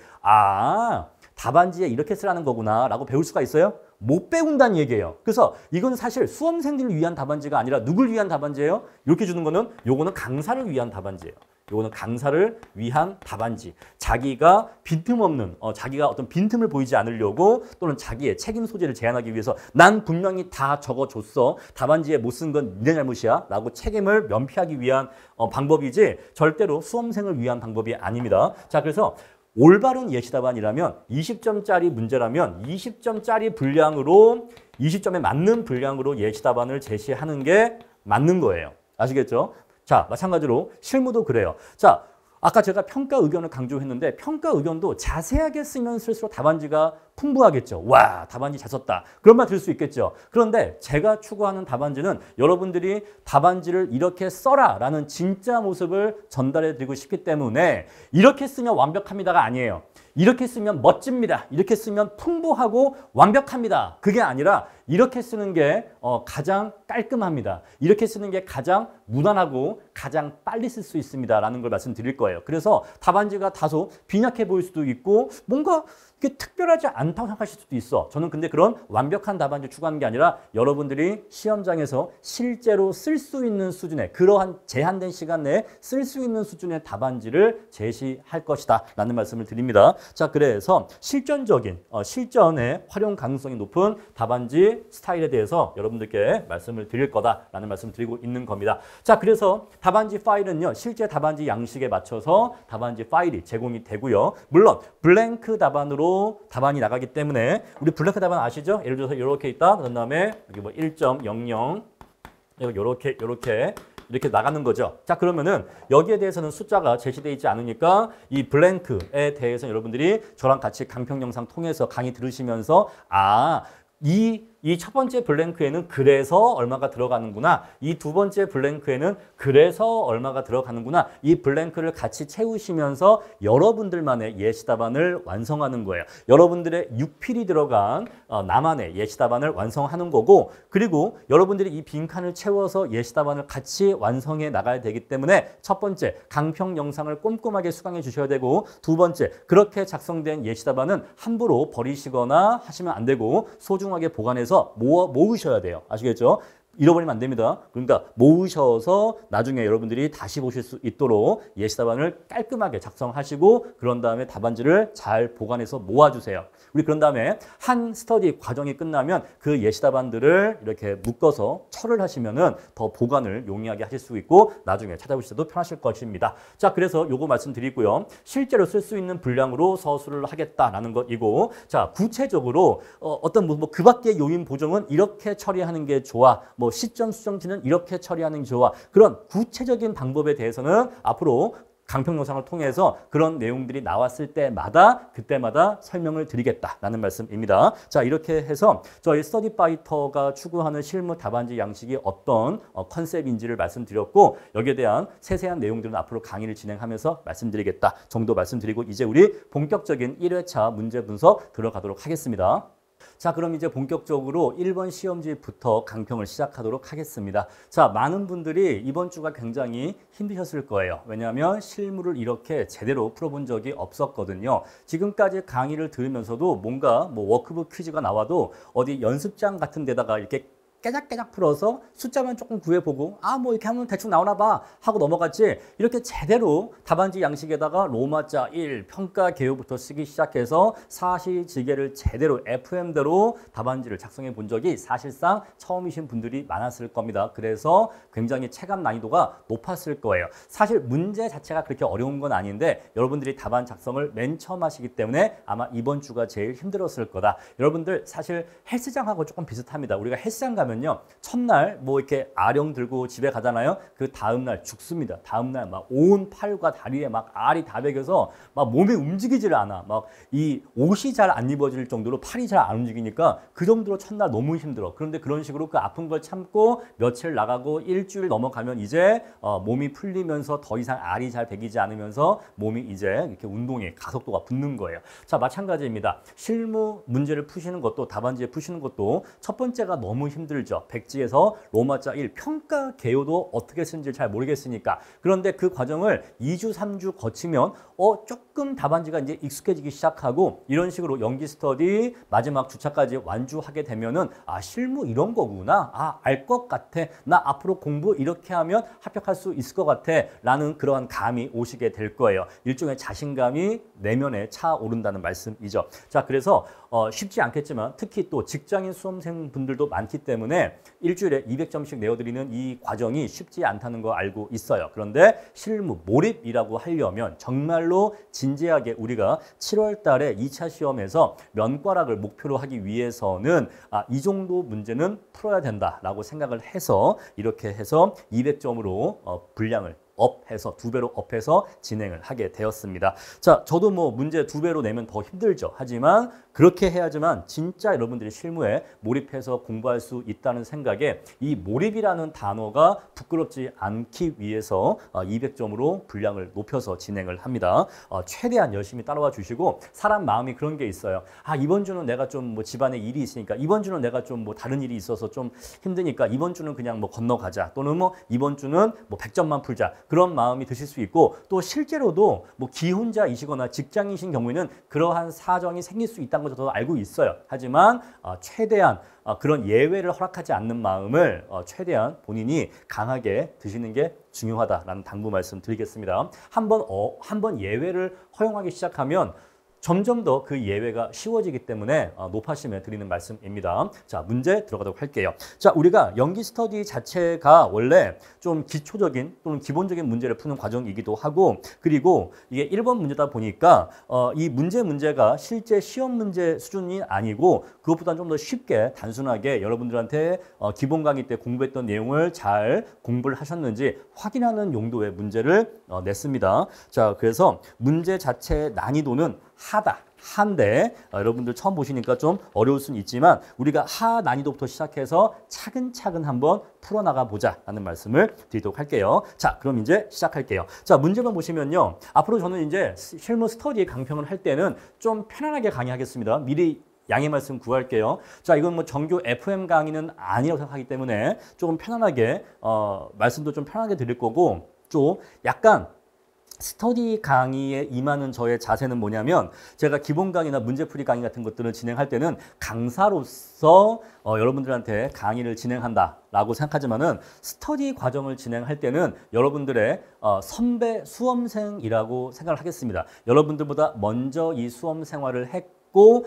S1: 답안지에 이렇게 쓰라는 거구나 라고 배울 수가 있어요? 못 배운다는 얘기예요. 그래서 이건 사실 수험생들을 위한 답안지가 아니라 누굴 위한 답안지예요? 이렇게 주는 거는 요거는 강사를 위한 답안지예요. 요거는 강사를 위한 답안지. 자기가 빈틈없는, 자기가 어떤 빈틈을 보이지 않으려고 또는 자기의 책임 소재를 제한하기 위해서 난 분명히 다 적어줬어. 답안지에 못 쓴 건 네 잘못이야. 라고 책임을 면피하기 위한 방법이지 절대로 수험생을 위한 방법이 아닙니다. 자, 그래서 올바른 예시 답안이라면 20점짜리 문제라면 20점짜리 분량으로 20점에 맞는 분량으로 예시 답안을 제시하는 게 맞는 거예요. 아시겠죠? 자, 마찬가지로 실무도 그래요. 자, 아까 제가 평가 의견을 강조했는데 평가 의견도 자세하게 쓰면 쓸수록 답안지가 풍부하겠죠. 와, 답안지 잘 썼다. 그런 말 들을 수 있겠죠. 그런데 제가 추구하는 답안지는 여러분들이 답안지를 이렇게 써라 라는 진짜 모습을 전달해 드리고 싶기 때문에 이렇게 쓰면 완벽합니다가 아니에요. 이렇게 쓰면 멋집니다. 이렇게 쓰면 풍부하고 완벽합니다. 그게 아니라 이렇게 쓰는 게 가장 깔끔합니다. 이렇게 쓰는 게 가장 무난하고 가장 빨리 쓸 수 있습니다. 라는 걸 말씀드릴 거예요. 그래서 답안지가 다소 빈약해 보일 수도 있고 뭔가 그게 특별하지 않다고 생각하실 수도 있어. 저는 근데 그런 완벽한 답안지를 추구하는 게 아니라 여러분들이 시험장에서 실제로 쓸 수 있는 수준의 그러한 제한된 시간 내에 쓸 수 있는 수준의 답안지를 제시할 것이다 라는 말씀을 드립니다. 자, 그래서 실전적인 실전의 활용 가능성이 높은 답안지 스타일에 대해서 여러분들께 말씀을 드릴 거다라는 말씀을 드리고 있는 겁니다. 자, 그래서 답안지 파일은요. 실제 답안지 양식에 맞춰서 답안지 파일이 제공이 되고요. 물론 블랭크 답안으로 답안이 나가기 때문에 우리 블랭크 답안 아시죠? 예를 들어서 이렇게 있다. 그런 다음에 여기 뭐 1.00 이렇게 나가는 거죠. 자, 그러면은 여기에 대해서는 숫자가 제시되어 있지 않으니까 이 블랭크에 대해서 여러분들이 저랑 같이 강평 영상 통해서 강의 들으시면서 이 이 첫 번째 블랭크에는 그래서 얼마가 들어가는구나. 이 두 번째 블랭크에는 그래서 얼마가 들어가는구나. 이 블랭크를 같이 채우시면서 여러분들만의 예시답안을 완성하는 거예요. 여러분들의 6필이 들어간 나만의 예시답안을 완성하는 거고, 그리고 여러분들이 이 빈칸을 채워서 예시답안을 같이 완성해 나가야 되기 때문에 첫 번째, 강평 영상을 꼼꼼하게 수강해 주셔야 되고, 두 번째, 그렇게 작성된 예시답안은 함부로 버리시거나 하시면 안 되고 소중하게 보관해서 모으셔야 돼요. 아시겠죠? 잃어버리면 안 됩니다. 그러니까 모으셔서 나중에 여러분들이 다시 보실 수 있도록 예시답안을 깔끔하게 작성하시고 그런 다음에 답안지를 잘 보관해서 모아주세요. 우리 그런 다음에 한 스터디 과정이 끝나면 그 예시답안들을 이렇게 묶어서 철을 하시면은 더 보관을 용이하게 하실 수 있고 나중에 찾아보실 때도 편하실 것입니다. 자, 그래서 요거 말씀드리고요. 실제로 쓸 수 있는 분량으로 서술을 하겠다라는 것이고, 자, 구체적으로 어떤 뭐 그 밖의 요인 보정은 이렇게 처리하는 게 좋아. 뭐 시점 수정지는 이렇게 처리하는 게 좋아. 그런 구체적인 방법에 대해서는 앞으로 강평 영상을 통해서 그런 내용들이 나왔을 때마다 그때마다 설명을 드리겠다라는 말씀입니다. 자, 이렇게 해서 저희 스터디 파이터가 추구하는 실무 답안지 양식이 어떤 컨셉인지를 말씀드렸고 여기에 대한 세세한 내용들은 앞으로 강의를 진행하면서 말씀드리겠다 정도 말씀드리고 이제 우리 본격적인 1회차 문제 분석 들어가도록 하겠습니다. 자, 그럼 이제 본격적으로 1번 시험지부터 강평을 시작하도록 하겠습니다. 자, 많은 분들이 이번 주가 굉장히 힘드셨을 거예요. 왜냐하면 실무를 이렇게 제대로 풀어본 적이 없었거든요. 지금까지 강의를 들으면서도 뭔가 뭐 워크북 퀴즈가 나와도 어디 연습장 같은 데다가 이렇게 깨작깨작 풀어서 숫자만 조금 구해보고 뭐 이렇게 하면 대충 나오나 봐 하고 넘어갔지 이렇게 제대로 답안지 양식에다가 로마자 1 평가 개요부터 쓰기 시작해서 사시지계를 제대로 FM대로 답안지를 작성해 본 적이 사실상 처음이신 분들이 많았을 겁니다. 그래서 굉장히 체감 난이도가 높았을 거예요. 사실 문제 자체가 그렇게 어려운 건 아닌데 여러분들이 답안 작성을 맨 처음 하시기 때문에 아마 이번 주가 제일 힘들었을 거다. 여러분들 사실 헬스장하고 조금 비슷합니다. 우리가 헬스장 가면요 첫날 뭐 이렇게 아령 들고 집에 가잖아요. 그 다음날 죽습니다. 다음날 막 온 팔과 다리에 막 알이 다 배겨서 막 몸이 움직이질 않아. 막 이 옷이 잘 안 입어질 정도로 팔이 잘 안 움직이니까 그 정도로 첫날 너무 힘들어. 그런데 그런 식으로 그 아픈 걸 참고 며칠 나가고 일주일 넘어가면 이제 몸이 풀리면서 더 이상 알이 잘 배기지 않으면서 몸이 이제 이렇게 운동에 가속도가 붙는 거예요. 자, 마찬가지입니다. 실무 문제를 푸시는 것도 답안지에 푸시는 것도 첫 번째가 너무 힘들죠. 백지에서 로마자 1 평가 개요도 어떻게 쓰는지 잘 모르겠으니까. 그런데 그 과정을 2주, 3주 거치면 조금 답안지가 이제 익숙해지기 시작하고 이런 식으로 연기 스터디 마지막 주차까지 완주하게 되면은 실무 이런 거구나. 알 것 같아. 나 앞으로 공부 이렇게 하면 합격할 수 있을 것 같아. 라는 그러한 감이 오시게 될 거예요. 일종의 자신감이 내면에 차오른다는 말씀이죠. 자, 그래서 쉽지 않겠지만 특히 또 직장인 수험생분들도 많기 때문에 일주일에 200점씩 내어드리는 이 과정이 쉽지 않다는 거 알고 있어요. 그런데 실무 몰입이라고 하려면 정말로 진지하게 우리가 7월 달에 2차 시험에서 면과락을 목표로 하기 위해서는 이 정도 문제는 풀어야 된다라고 생각을 해서 이렇게 해서 200점으로 분량을 업해서 2배로 업해서 진행을 하게 되었습니다. 자, 저도 뭐 문제 2배로 내면 더 힘들죠. 하지만 그렇게 해야지만 진짜 여러분들이 실무에 몰입해서 공부할 수 있다는 생각에 이 몰입이라는 단어가 부끄럽지 않기 위해서 200점으로 분량을 높여서 진행을 합니다. 최대한 열심히 따라와 주시고 사람 마음이 그런 게 있어요. 이번 주는 내가 좀 뭐 집안에 일이 있으니까 이번 주는 내가 좀 뭐 다른 일이 있어서 좀 힘드니까 이번 주는 그냥 뭐 건너가자 또는 뭐 이번 주는 뭐 100점만 풀자. 그런 마음이 드실 수 있고 또 실제로도 뭐 기혼자이시거나 직장이신 경우에는 그러한 사정이 생길 수 있다는 걸 저도 알고 있어요. 하지만 최대한 그런 예외를 허락하지 않는 마음을 최대한 본인이 강하게 드시는 게 중요하다라는 당부 말씀 드리겠습니다. 한번 예외를 허용하기 시작하면 점점 더 그 예외가 쉬워지기 때문에 높아심에 드리는 말씀입니다. 자, 문제 들어가도록 할게요. 자, 우리가 연기 스터디 자체가 원래 좀 기초적인 또는 기본적인 문제를 푸는 과정이기도 하고 그리고 이게 1번 문제다 보니까 이 문제가 실제 시험 문제 수준이 아니고 그것보다 좀 더 쉽게 단순하게 여러분들한테 기본 강의 때 공부했던 내용을 잘 공부를 하셨는지 확인하는 용도의 문제를 냈습니다. 자, 그래서 문제 자체의 난이도는 하다. 한데 여러분들 처음 보시니까 좀 어려울 수는 있지만 우리가 하 난이도부터 시작해서 차근차근 한번 풀어나가 보자라는 말씀을 드리도록 할게요. 자, 그럼 이제 시작할게요. 자, 문제만 보시면요. 앞으로 저는 이제 실무 스터디 강평을 할 때는 좀 편안하게 강의하겠습니다. 미리 양해 말씀 구할게요. 자, 이건 뭐 정규 FM 강의는 아니라고 생각하기 때문에 조금 편안하게 말씀도 좀 편하게 드릴 거고 좀 약간 스터디 강의에 임하는 저의 자세는 뭐냐면 제가 기본 강의나 문제풀이 강의 같은 것들을 진행할 때는 강사로서 여러분들한테 강의를 진행한다라고 생각하지만은 스터디 과정을 진행할 때는 여러분들의 선배 수험생이라고 생각을 하겠습니다. 여러분들보다 먼저 이 수험 생활을 했고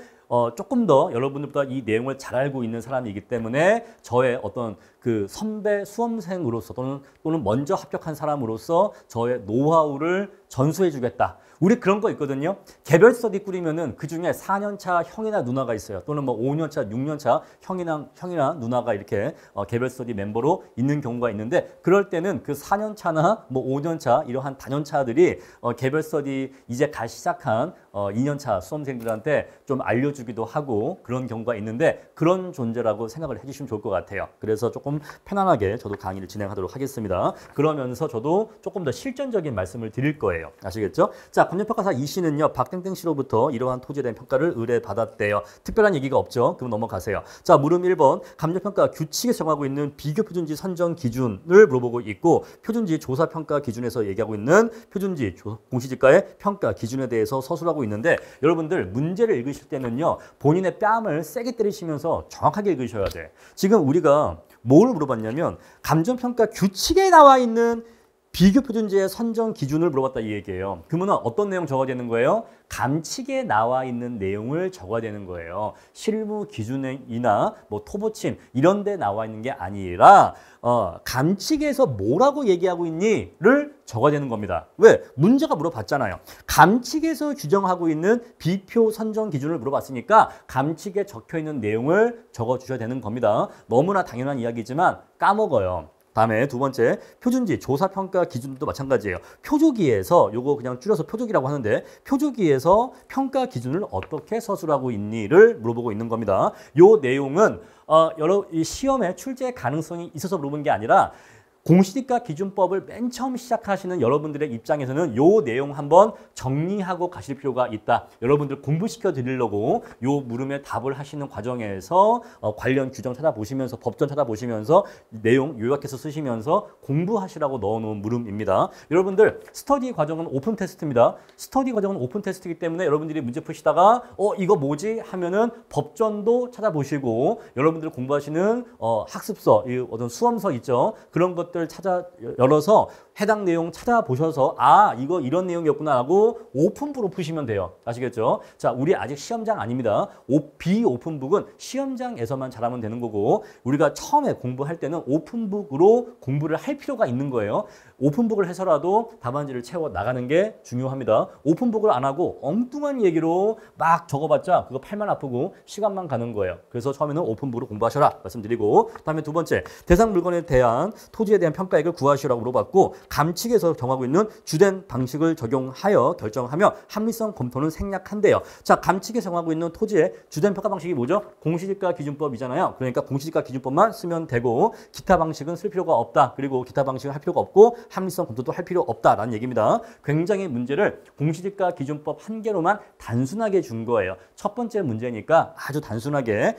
S1: 조금 더 여러분들보다 이 내용을 잘 알고 있는 사람이기 때문에 저의 어떤 그 선배 수험생으로서 또는 먼저 합격한 사람으로서 저의 노하우를 전수해 주겠다. 우리 그런 거 있거든요. 개별 스터디 꾸리면은 그 중에 4년차 형이나 누나가 있어요. 또는 뭐 5년차, 6년차 형이나 누나가 이렇게 개별 스터디 멤버로 있는 경우가 있는데 그럴 때는 그 4년차나 뭐 5년차 이러한 단연차들이 개별 스터디 이제 갓 시작한 2년차 수험생들한테 좀 알려주기도 하고 그런 경우가 있는데 그런 존재라고 생각을 해주시면 좋을 것 같아요. 그래서 조금 편안하게 저도 강의를 진행하도록 하겠습니다. 그러면서 저도 조금 더 실전적인 말씀을 드릴 거예요. 아시겠죠? 자, 감정평가사 이 씨는요. 박땡땡 씨로부터 이러한 토지에 대한 평가를 의뢰받았대요. 특별한 얘기가 없죠. 그럼 넘어가세요. 자, 물음 1번. 감정평가 규칙에 정하고 있는 비교 표준지 선정 기준을 물어보고 있고 표준지 조사평가 기준에서 얘기하고 있는 표준지 공시지가의 평가 기준에 대해서 서술하고 있는데 여러분들 문제를 읽으실 때는요. 본인의 뺨을 세게 때리시면서 정확하게 읽으셔야 돼. 지금 우리가 뭘 물어봤냐면 감정평가 규칙에 나와 있는 비교 표준지의 선정 기준을 물어봤다 이 얘기예요. 그러면 어떤 내용 적어야 되는 거예요? 감칙에 나와 있는 내용을 적어야 되는 거예요. 실무 기준이나 뭐 토보침 이런 데 나와 있는 게 아니라 감칙에서 뭐라고 얘기하고 있니?를 적어야 되는 겁니다. 왜? 문제가 물어봤잖아요. 감칙에서 규정하고 있는 비표 선정 기준을 물어봤으니까 감칙에 적혀있는 내용을 적어주셔야 되는 겁니다. 너무나 당연한 이야기지만 까먹어요. 다음에 두 번째, 표준지 조사평가 기준도 마찬가지예요. 표조기에서 요거 그냥 줄여서 표조기라고 하는데 표조기에서 평가 기준을 어떻게 서술하고 있니를 물어보고 있는 겁니다. 요 내용은 이 시험에 출제 가능성이 있어서 물어본 게 아니라 공시지가 기준법을 맨 처음 시작하시는 여러분들의 입장에서는 요 내용 한번 정리하고 가실 필요가 있다. 여러분들 공부시켜 드리려고 요 물음에 답을 하시는 과정에서 관련 규정 찾아보시면서 법전 찾아보시면서 내용 요약해서 쓰시면서 공부하시라고 넣어놓은 물음입니다. 여러분들 스터디 과정은 오픈 테스트입니다. 스터디 과정은 오픈 테스트이기 때문에 여러분들이 문제 푸시다가 이거 뭐지? 하면은 법전도 찾아보시고 여러분들 공부하시는 학습서, 어떤 수험서 있죠? 그런 것 열어서 해당 내용 찾아보셔서 이거 이런 내용이었구나 하고 오픈북으로 푸시면 돼요. 아시겠죠? 자, 우리 아직 시험장 아닙니다. 비오픈북은 시험장에서만 잘하면 되는 거고 우리가 처음에 공부할 때는 오픈북으로 공부를 할 필요가 있는 거예요. 오픈북을 해서라도 답안지를 채워 나가는 게 중요합니다. 오픈북을 안 하고 엉뚱한 얘기로 막 적어봤자 그거 팔만 아프고 시간만 가는 거예요. 그래서 처음에는 오픈북으로 공부하셔라 말씀드리고 다음에 두 번째, 대상 물건에 대한 토지에 대한 평가액을 구하시라고 물어봤고 감칙에서 정하고 있는 주된 방식을 적용하여 결정하며 합리성 검토는 생략한대요. 자, 감칙에 정하고 있는 토지의 주된 평가 방식이 뭐죠? 공시지가 기준법이잖아요. 그러니까 공시지가 기준법만 쓰면 되고 기타 방식은 쓸 필요가 없다. 그리고 기타 방식을 할 필요가 없고 합리성 검토도 할 필요 없다라는 얘기입니다. 굉장히 문제를 공시지가 기준법 한 개로만 단순하게 준 거예요. 첫 번째 문제니까 아주 단순하게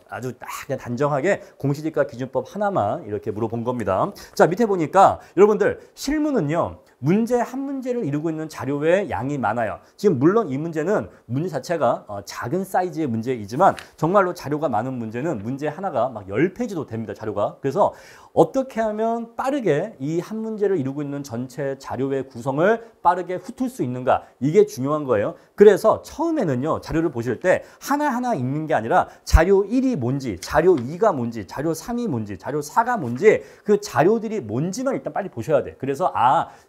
S1: 아주 딱 단정하게 공시지가 기준법 하나만 이렇게 물어본 겁니다. 자, 밑에 보니까 여러분들 실무는요. 문제 한 문제를 이루고 있는 자료의 양이 많아요. 지금 물론 이 문제는 문제 자체가 작은 사이즈의 문제이지만 정말로 자료가 많은 문제는 문제 하나가 막 10페이지도 됩니다. 자료가. 그래서 어떻게 하면 빠르게 이 한 문제를 이루고 있는 전체 자료의 구성을 빠르게 훑을 수 있는가 이게 중요한 거예요. 그래서 처음에는요. 자료를 보실 때 하나하나 읽는 게 아니라 자료 1이 뭔지, 자료 2가 뭔지, 자료 3이 뭔지, 자료 4가 뭔지 그 자료들이 뭔지만 일단 빨리 보셔야 돼. 그래서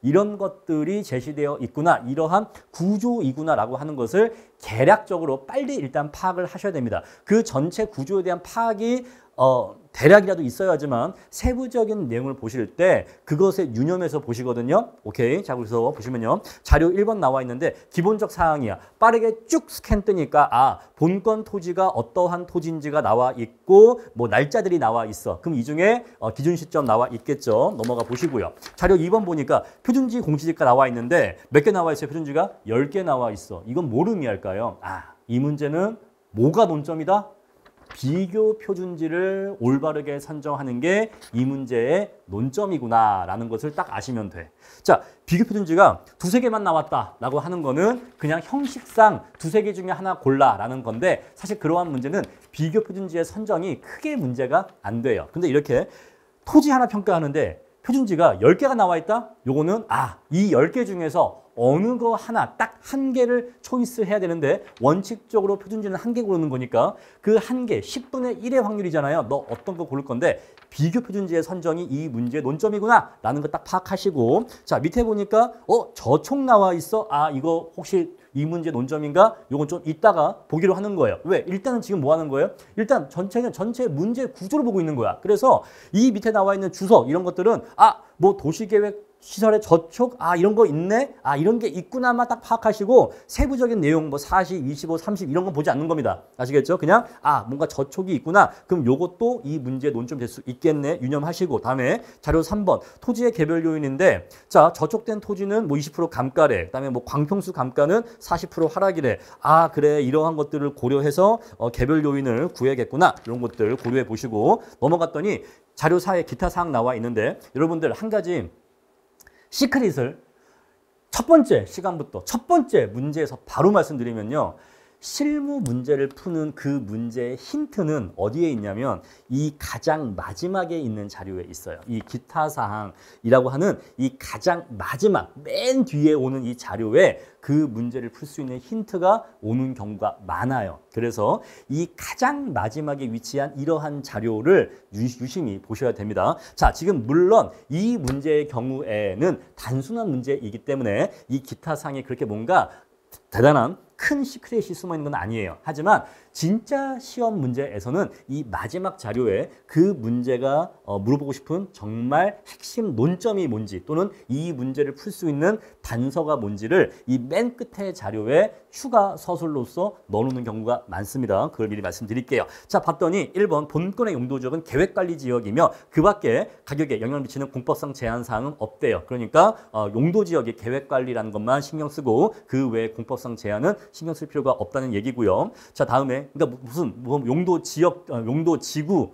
S1: 이런 것들이 제시되어 있구나. 이러한 구조이구나 라고 하는 것을 개략적으로 빨리 일단 파악을 하셔야 됩니다. 그 전체 구조에 대한 파악이 대략이라도 있어야지만 세부적인 내용을 보실 때 그것에 유념해서 보시거든요. 오케이. 자, 그래서 보시면요. 자료 1번 나와 있는데 기본적 사항이야. 빠르게 쭉 스캔 뜨니까 본건 토지가 어떠한 토지인지가 나와 있고 뭐 날짜들이 나와 있어. 그럼 이 중에 기준 시점 나와 있겠죠. 넘어가 보시고요. 자료 2번 보니까 표준지 공시지가 나와 있는데 몇 개 나와 있어요? 표준지가 10개 나와 있어. 이건 뭘 의미할까요? 이 문제는 뭐가 논점이다? 비교 표준지를 올바르게 선정하는 게 이 문제의 논점이구나라는 것을 딱 아시면 돼. 자, 비교 표준지가 두세 개만 나왔다라고 하는 거는 그냥 형식상 두세 개 중에 하나 골라라는 건데 사실 그러한 문제는 비교 표준지의 선정이 크게 문제가 안 돼요. 근데 이렇게 토지 하나 평가하는데 표준지가 10개가 나와 있다? 요거는 이 10개 중에서 어느 거 하나 딱 한 개를 초이스해야 되는데 원칙적으로 표준지는 한 개 고르는 거니까 그 한 개 10분의 1의 확률이잖아요. 너 어떤 거 고를 건데 비교 표준지의 선정이 이 문제의 논점이구나 라는 거 딱 파악하시고 자 밑에 보니까 저촉 나와 있어. 이거 혹시 이 문제 논점인가? 요건 좀 이따가 보기로 하는 거예요. 왜? 일단은 지금 뭐 하는 거예요? 일단 전체 문제 구조를 보고 있는 거야. 그래서 이 밑에 나와 있는 주석 이런 것들은 뭐 도시계획 시설의 저촉, 이런 거 있네? 이런 게 있구나만 딱 파악하시고 세부적인 내용 뭐 40, 25, 30 이런 거 보지 않는 겁니다. 아시겠죠? 그냥 뭔가 저촉이 있구나. 그럼 요것도 이 문제의 논점이 될 수 있겠네. 유념하시고 다음에 자료 3번 토지의 개별 요인인데 자 저촉된 토지는 뭐 20% 감가래. 그다음에 뭐 광평수 감가는 40% 하락이래. 그래 이러한 것들을 고려해서 개별 요인을 구해야겠구나. 이런 것들 고려해 보시고 넘어갔더니 자료 4에 기타 사항 나와 있는데 여러분들 한 가지 시크릿을 첫 번째 시간부터 첫 번째 문제에서 바로 말씀드리면요. 실무 문제를 푸는 그 문제의 힌트는 어디에 있냐면 이 가장 마지막에 있는 자료에 있어요. 이 기타 사항이라고 하는 이 가장 마지막 맨 뒤에 오는 이 자료에 그 문제를 풀 수 있는 힌트가 오는 경우가 많아요. 그래서 이 가장 마지막에 위치한 이러한 자료를 유심히 보셔야 됩니다. 자, 지금 물론 이 문제의 경우에는 단순한 문제이기 때문에 이 기타 사항이 그렇게 뭔가 대단한 큰 시크릿이 숨어 있는 건 아니에요. 하지만 진짜 시험 문제에서는 이 마지막 자료에 그 문제가 물어보고 싶은 정말 핵심 논점이 뭔지 또는 이 문제를 풀 수 있는 단서가 뭔지를 이 맨 끝에 자료에 추가 서술로서 넣어놓는 경우가 많습니다. 그걸 미리 말씀드릴게요. 자, 봤더니 1번 본건의 용도지역은 계획관리지역이며 그 밖에 가격에 영향을 미치는 공법상 제한사항은 없대요. 그러니까 용도지역이 계획관리라는 것만 신경 쓰고 그 외에 공법상 제한은 신경 쓸 필요가 없다는 얘기고요. 자, 다음에 그러니까 무슨 용도지역, 용도지구,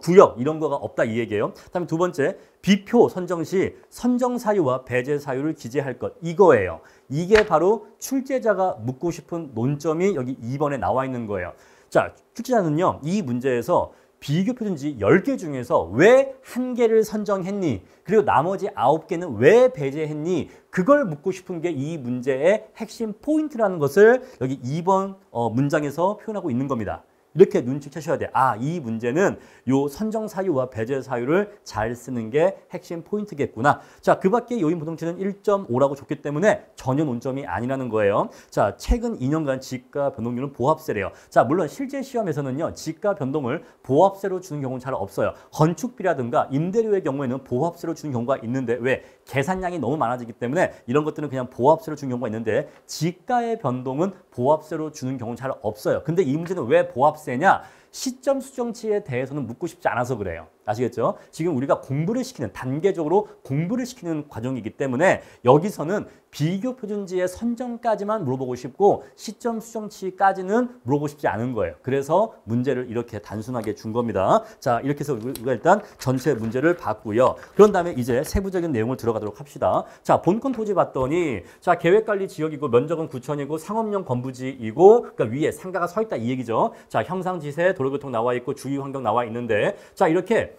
S1: 구역 이런 거가 없다 이 얘기예요. 그다음에 두 번째 비표 선정 시 선정 사유와 배제 사유를 기재할 것 이거예요. 이게 바로 출제자가 묻고 싶은 논점이 여기 2번에 나와 있는 거예요. 자, 출제자는요. 이 문제에서 비교 표준지 10개 중에서 왜 한 개를 선정했니? 그리고 나머지 9개는 왜 배제했니? 그걸 묻고 싶은 게 이 문제의 핵심 포인트라는 것을 여기 2번 문장에서 표현하고 있는 겁니다. 이렇게 눈치채셔야 돼. 이 문제는 요 선정 사유와 배제 사유를 잘 쓰는 게 핵심 포인트겠구나. 자, 그 밖에 요인 부동치는 1.5라고 줬기 때문에 전혀 논점이 아니라는 거예요. 자, 최근 2년간 지가 변동률은 보합세래요. 자, 물론 실제 시험에서는요. 지가 변동을 보합세로 주는 경우는 잘 없어요. 건축비라든가 임대료의 경우에는 보합세로 주는 경우가 있는데 왜? 계산량이 너무 많아지기 때문에 이런 것들은 그냥 보합세로 주는 경우가 있는데 지가의 변동은 보합세로 주는 경우는 잘 없어요. 근데 이 문제는 왜 보합세냐? 시점 수정치에 대해서는 묻고 싶지 않아서 그래요. 아시겠죠? 지금 우리가 공부를 시키는 단계적으로 공부를 시키는 과정이기 때문에 여기서는 비교 표준지의 선정까지만 물어보고 싶고 시점 수정치까지는 물어보고 싶지 않은 거예요. 그래서 문제를 이렇게 단순하게 준 겁니다. 자, 이렇게 해서 우리가 일단 전체 문제를 봤고요. 그런 다음에 이제 세부적인 내용을 들어가도록 합시다. 자, 본건 토지 봤더니 자, 계획관리 지역이고 면적은 9천이고 상업용 건부지이고 그러니까 위에 상가가 서 있다 이 얘기죠. 자, 형상지세 도로교통 나와 있고 주유환경 나와 있는데 자, 이렇게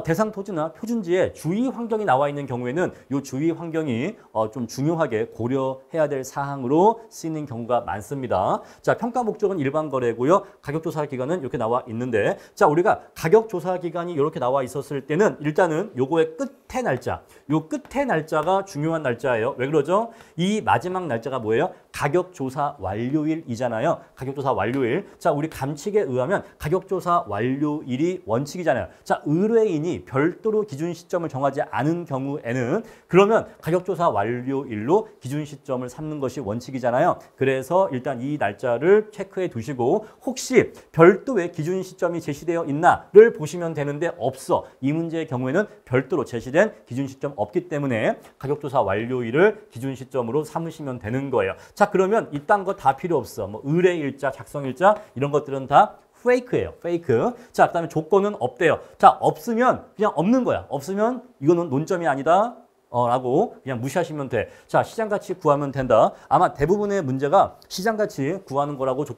S1: 대상 토지나 표준지에 주의 환경이 나와 있는 경우에는 이 주의 환경이 좀 중요하게 고려해야 될 사항으로 쓰이는 경우가 많습니다. 자, 평가 목적은 일반 거래고요. 가격 조사 기간은 이렇게 나와 있는데, 자, 우리가 가격 조사 기간이 이렇게 나와 있었을 때는 일단은 요거의 끝의 날짜, 요 끝의 날짜가 중요한 날짜예요. 왜 그러죠? 이 마지막 날짜가 뭐예요? 가격 조사 완료일이잖아요. 가격 조사 완료일. 자, 우리 감칙에 의하면 가격 조사 완료일이 원칙이잖아요. 자, 의뢰인이 별도로 기준 시점을 정하지 않은 경우에는 그러면 가격 조사 완료일로 기준 시점을 삼는 것이 원칙이잖아요. 그래서 일단 이 날짜를 체크해 두시고 혹시 별도의 기준 시점이 제시되어 있나를 보시면 되는데 없어. 이 문제의 경우에는 별도로 제시된 기준 시점 없기 때문에 가격 조사 완료일을 기준 시점으로 삼으시면 되는 거예요. 자, 그러면 이딴 거 다 필요 없어. 뭐 의뢰일자, 작성일자 이런 것들은 다 페이크예요. 페이크. 자, 그다음에 조건은 없대요. 자, 없으면 그냥 없는 거야. 없으면 이거는 논점이 아니다. 라고 그냥 무시하시면 돼. 자, 시장가치 구하면 된다. 아마 대부분의 문제가 시장가치 구하는 거라고 줄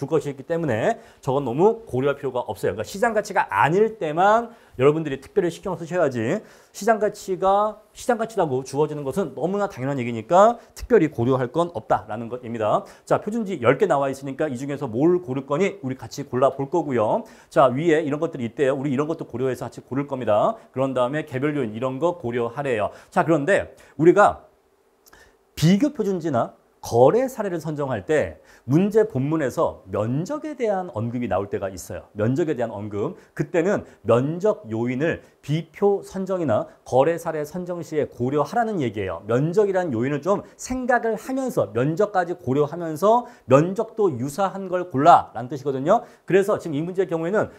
S1: 것이기 때문에 저건 너무 고려할 필요가 없어요. 그러니까 시장가치가 아닐 때만 여러분들이 특별히 신경 쓰셔야지 시장가치가 시장가치라고 주어지는 것은 너무나 당연한 얘기니까 특별히 고려할 건 없다라는 것입니다. 자, 표준지 10개 나와 있으니까 이 중에서 뭘 고를 거니 우리 같이 골라볼 거고요. 자, 위에 이런 것들이 있대요. 우리 이런 것도 고려해서 같이 고를 겁니다. 그런 다음에 개별 요인 이런 거 고려하래요. 자, 그런데 우리가 비교 표준지나 거래 사례를 선정할 때 문제 본문에서 면적에 대한 언급이 나올 때가 있어요. 면적에 대한 언급. 그때는 면적 요인을 비표 선정이나 거래 사례 선정 시에 고려하라는 얘기예요. 면적이라는 요인을 좀 생각을 하면서 면적까지 고려하면서 면적도 유사한 걸 골라라는 뜻이거든요. 그래서 지금 이 문제의 경우에는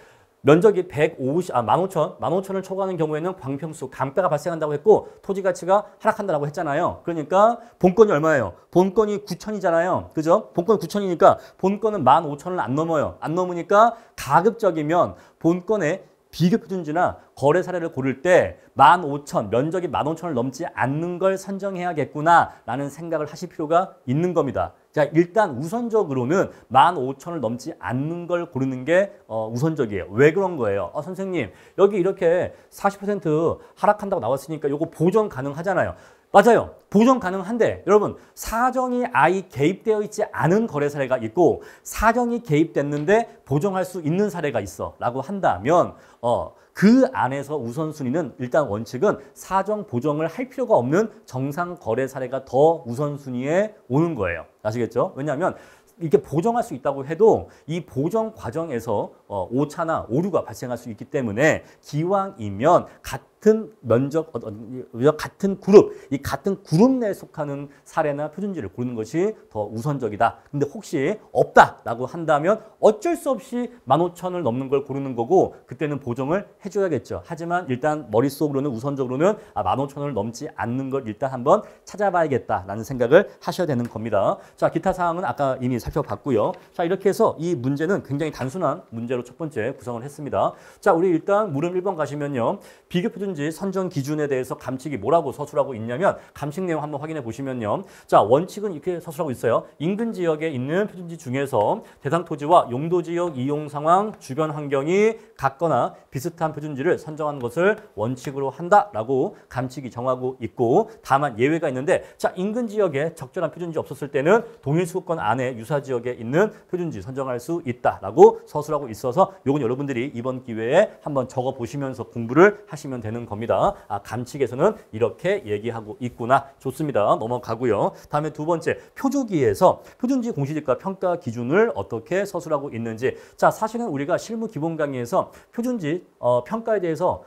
S1: 면적이 15,000을 초과하는 경우에는 광평수, 감가가 발생한다고 했고 토지 가치가 하락한다고 했잖아요. 그러니까 본건이 얼마예요? 본건이 9,000이잖아요. 그죠? 본건이 9,000이니까 본건은 15,000을 안 넘어요. 안 넘으니까 가급적이면 본건의 비교 표준지나 거래 사례를 고를 때 15,000, 면적이 15,000을 넘지 않는 걸 선정해야겠구나라는 생각을 하실 필요가 있는 겁니다. 자, 일단 우선적으로는 15,000을 넘지 않는 걸 고르는 게 우선적이에요. 왜 그런 거예요? 선생님, 여기 이렇게 40% 하락한다고 나왔으니까 이거 보전 가능하잖아요. 맞아요. 보전 가능한데 여러분 사정이 아예 개입되어 있지 않은 거래 사례가 있고 사정이 개입됐는데 보정할 수 있는 사례가 있어 라고 한다면 그 안에서 우선순위는 일단 원칙은 사정 보정을 할 필요가 없는 정상 거래 사례가 더 우선순위에 오는 거예요. 아시겠죠? 왜냐하면 이렇게 보정할 수 있다고 해도 이 보정 과정에서 오차나 오류가 발생할 수 있기 때문에 기왕이면 같은 면적, 같은 그룹, 이 같은 그룹 내에 속하는 사례나 표준지를 고르는 것이 더 우선적이다. 근데 혹시 없다라고 한다면 어쩔 수 없이 15,000을 넘는 걸 고르는 거고 그때는 보정을 해줘야겠죠. 하지만 일단 머릿속으로는 우선적으로는 15,000을 넘지 않는 걸 일단 한번 찾아봐야겠다라는 생각을 하셔야 되는 겁니다. 자, 기타 사항은 아까 이미 살펴봤고요. 자, 이렇게 해서 이 문제는 굉장히 단순한 문제로 첫 번째 구성을 했습니다. 자, 우리 일단 물음 1번 가시면요. 비교 표준지 선정 기준에 대해서 감칙이 뭐라고 서술하고 있냐면 감칙 내용 한번 확인해 보시면요. 자, 원칙은 이렇게 서술하고 있어요. 인근 지역에 있는 표준지 중에서 대상 토지와 용도 지역 이용 상황, 주변 환경이 같거나 비슷한 표준지를 선정하는 것을 원칙으로 한다라고 감칙이 정하고 있고 다만 예외가 있는데 자, 인근 지역에 적절한 표준지 없었을 때는 동일 수도권 안에 유사 지역에 있는 표준지 선정할 수 있다라고 서술하고 있어서 요건 여러분들이 이번 기회에 한번 적어 보시면서 공부를 하시면 되는 겁니다. 감칙에서는 이렇게 얘기하고 있구나. 좋습니다. 넘어가고요. 다음에 두 번째, 표조기에서 표준지 공시지가 평가 기준을 어떻게 서술하고 있는지. 자, 사실은 우리가 실무 기본 강의에서 표준지 평가에 대해서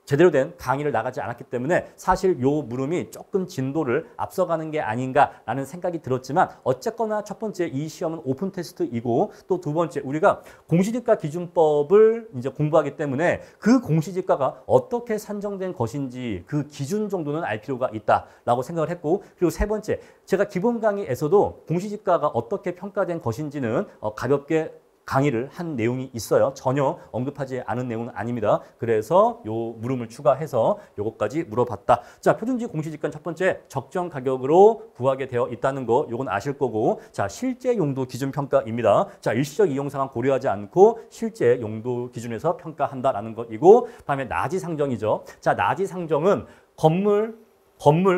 S1: 제대로 된 강의를 나가지 않았기 때문에 사실 요 물음이 조금 진도를 앞서가는 게 아닌가라는 생각이 들었지만 어쨌거나 첫 번째 이 시험은 오픈 테스트이고 또 두 번째 우리가 공시지가 기준법을 이제 공부하기 때문에 그 공시지가가 어떻게 산정된 것인지 그 기준 정도는 알 필요가 있다라고 생각을 했고 그리고 세 번째 제가 기본 강의에서도 공시지가가 어떻게 평가된 것인지는 가볍게 강의를 한 내용이 있어요. 전혀 언급하지 않은 내용은 아닙니다. 그래서 요 물음을 추가해서 요것까지 물어봤다. 자, 표준지 공시지가는 첫 번째 적정 가격으로 구하게 되어 있다는 거 요건 아실 거고, 자, 실제 용도 기준 평가입니다. 자, 일시적 이용 상황 고려하지 않고 실제 용도 기준에서 평가한다라는 것이고, 다음에 나지 상정이죠. 자, 나지 상정은 건물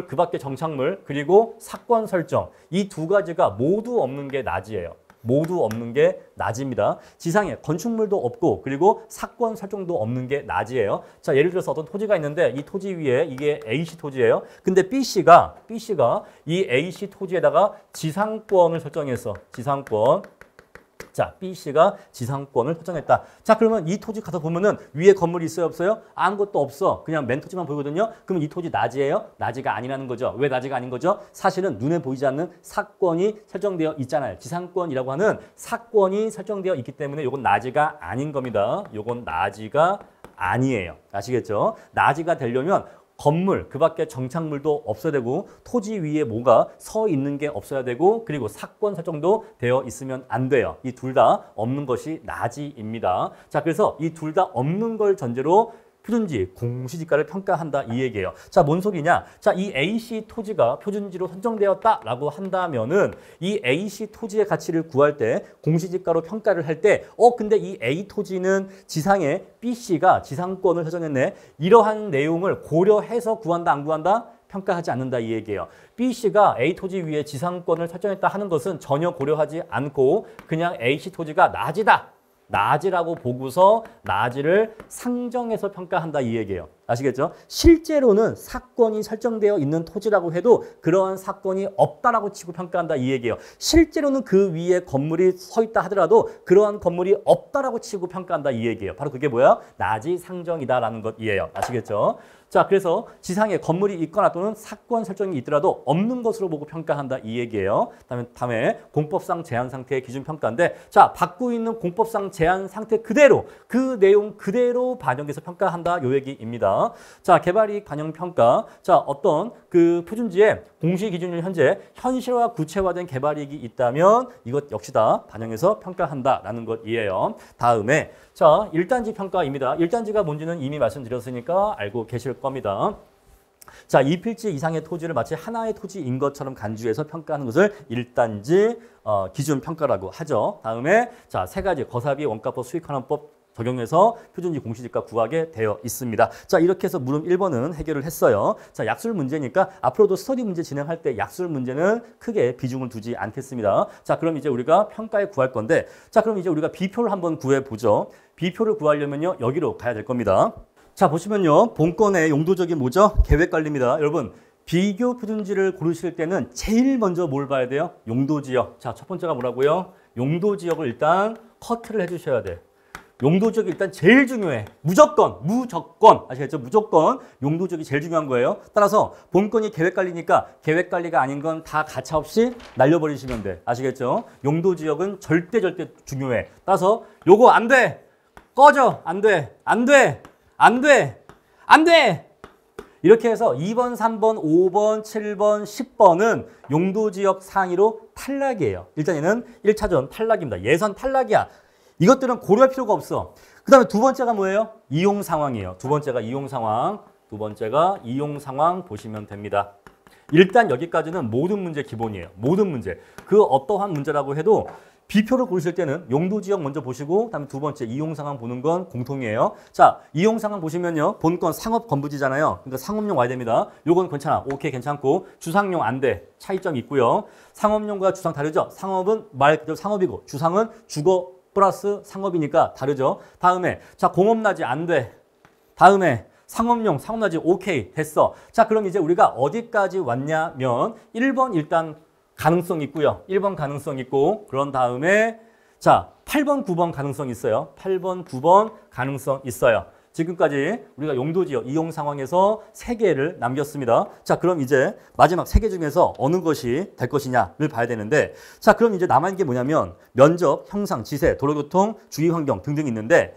S1: 그 밖에 정착물, 그리고 사건 설정, 이 두 가지가 모두 없는 게 나지예요. 모두 없는 게 나지입니다. 지상에 건축물도 없고 그리고 사건 설정도 없는 게 나지예요. 자, 예를 들어서 어떤 토지가 있는데 이 토지 위에 이게 A씨 토지예요. 근데 B씨가 이 A씨 토지에다가 지상권을 설정했어. 지상권. 자, B씨가 지상권을 설정했다. 자, 그러면 이 토지 가서 보면은 위에 건물이 있어요, 없어요? 아무것도 없어. 그냥 맨 토지만 보이거든요. 그러면 이 토지 나지예요? 나지가 아니라는 거죠. 왜 나지가 아닌 거죠? 사실은 눈에 보이지 않는 사건이 설정되어 있잖아요. 지상권이라고 하는 사건이 설정되어 있기 때문에 이건 나지가 아닌 겁니다. 이건 나지가 아니에요. 아시겠죠? 나지가 되려면 건물, 그 밖에 정착물도 없어야 되고 토지 위에 뭐가 서 있는 게 없어야 되고 그리고 사건 설정도 되어 있으면 안 돼요. 이 둘 다 없는 것이 나지입니다. 자, 그래서 이 둘 다 없는 걸 전제로 표준지, 공시지가를 평가한다 이 얘기예요. 자, 뭔 소리냐? 자, 이 A씨 토지가 표준지로 선정되었다라고 한다면은 이 A씨 토지의 가치를 구할 때 공시지가로 평가를 할 때 근데 이 A 토지는 지상에 B씨가 지상권을 설정했네. 이러한 내용을 고려해서 구한다 안 구한다? 평가하지 않는다 이 얘기예요. B씨가 A 토지 위에 지상권을 설정했다 하는 것은 전혀 고려하지 않고 그냥 A씨 토지가 나지다. 나지라고 보고서 나지를 상정해서 평가한다 이 얘기예요. 아시겠죠? 실제로는 사건이 설정되어 있는 토지라고 해도 그러한 사건이 없다라고 치고 평가한다 이 얘기예요. 실제로는 그 위에 건물이 서 있다 하더라도 그러한 건물이 없다라고 치고 평가한다 이 얘기예요. 바로 그게 뭐야? 나지 상정이다라는 것이에요. 아시겠죠? 자, 그래서 지상에 건물이 있거나 또는 사건 설정이 있더라도 없는 것으로 보고 평가한다 이 얘기예요. 다음에 공법상 제한 상태의 기준 평가인데, 자, 받고 있는 공법상 제한 상태 그대로 그 내용 그대로 반영해서 평가한다 요 얘기입니다. 자, 개발이익 반영 평가. 자, 어떤 그 표준지에 공시 기준을 현재 현실화 구체화된 개발이익이 있다면 이것 역시 다 반영해서 평가한다라는 것이에요. 다음에 자, 1단지 평가입니다. 1단지가 뭔지는 이미 말씀드렸으니까 알고 계실 겁니다. 자, 2필지 이상의 토지를 마치 하나의 토지인 것처럼 간주해서 평가하는 것을 1단지 기준 평가라고 하죠. 다음에 자, 세 가지 거사비, 원가법, 수익환원법 적용해서 표준지 공시지가 구하게 되어 있습니다. 자, 이렇게 해서 물음 1번은 해결을 했어요. 자, 약술 문제니까 앞으로도 스터디 문제 진행할 때 약술 문제는 크게 비중을 두지 않겠습니다. 자, 그럼 이제 우리가 평가에 구할 건데, 자, 그럼 이제 우리가 비표를 한번 구해보죠. 비표를 구하려면요, 여기로 가야 될 겁니다. 자, 보시면요, 본건의 용도적인 뭐죠? 계획관리입니다. 여러분, 비교 표준지를 고르실 때는 제일 먼저 뭘 봐야 돼요? 용도지역. 자, 첫 번째가 뭐라고요? 용도지역을 일단 커트를 해주셔야 돼. 용도지역이 일단 제일 중요해. 무조건. 아시겠죠? 무조건 용도지역이 제일 중요한 거예요. 따라서 본건이 계획관리니까 계획관리가 아닌 건 다 가차없이 날려버리시면 돼. 아시겠죠? 용도지역은 절대 중요해. 따라서 요거 안 돼. 꺼져. 안 돼. 이렇게 해서 2번, 3번, 5번, 7번, 10번은 용도지역 상위로 탈락이에요. 일단 얘는 1차전 탈락입니다. 예선 탈락이야. 이것들은 고려할 필요가 없어. 그 다음에 두 번째가 뭐예요? 이용 상황이에요. 두 번째가 이용 상황 보시면 됩니다. 일단 여기까지는 모든 문제 기본이에요. 모든 문제. 그 어떠한 문제라고 해도 비표를 고르실 때는 용도지역 먼저 보시고 그다음에 두 번째 이용 상황 보는 건 공통이에요. 자, 이용 상황 보시면요. 본건 상업 건부지잖아요. 그러니까 상업용 와야 됩니다. 요건 괜찮아. 오케이, 괜찮고 주상용 안 돼. 차이점이 있고요. 상업용과 주상 다르죠? 상업은 말 그대로 상업이고 주상은 주거 플러스 상업이니까 다르죠. 다음에 자, 공업나지 안 돼. 다음에 상업용, 상업나지 오케이, 됐어. 자, 그럼 이제 우리가 어디까지 왔냐면 1번 일단 가능성 있고요. 1번 가능성 있고 그런 다음에 자, 8번, 9번 가능성 있어요. 8번, 9번 가능성 있어요. 지금까지 우리가 용도지역 이용 상황에서 3개를 남겼습니다. 자, 그럼 이제 마지막 3개 중에서 어느 것이 될 것이냐를 봐야 되는데, 자, 그럼 이제 남아있는 게 뭐냐면 면적, 형상, 지세, 도로교통, 주위환경 등등 있는데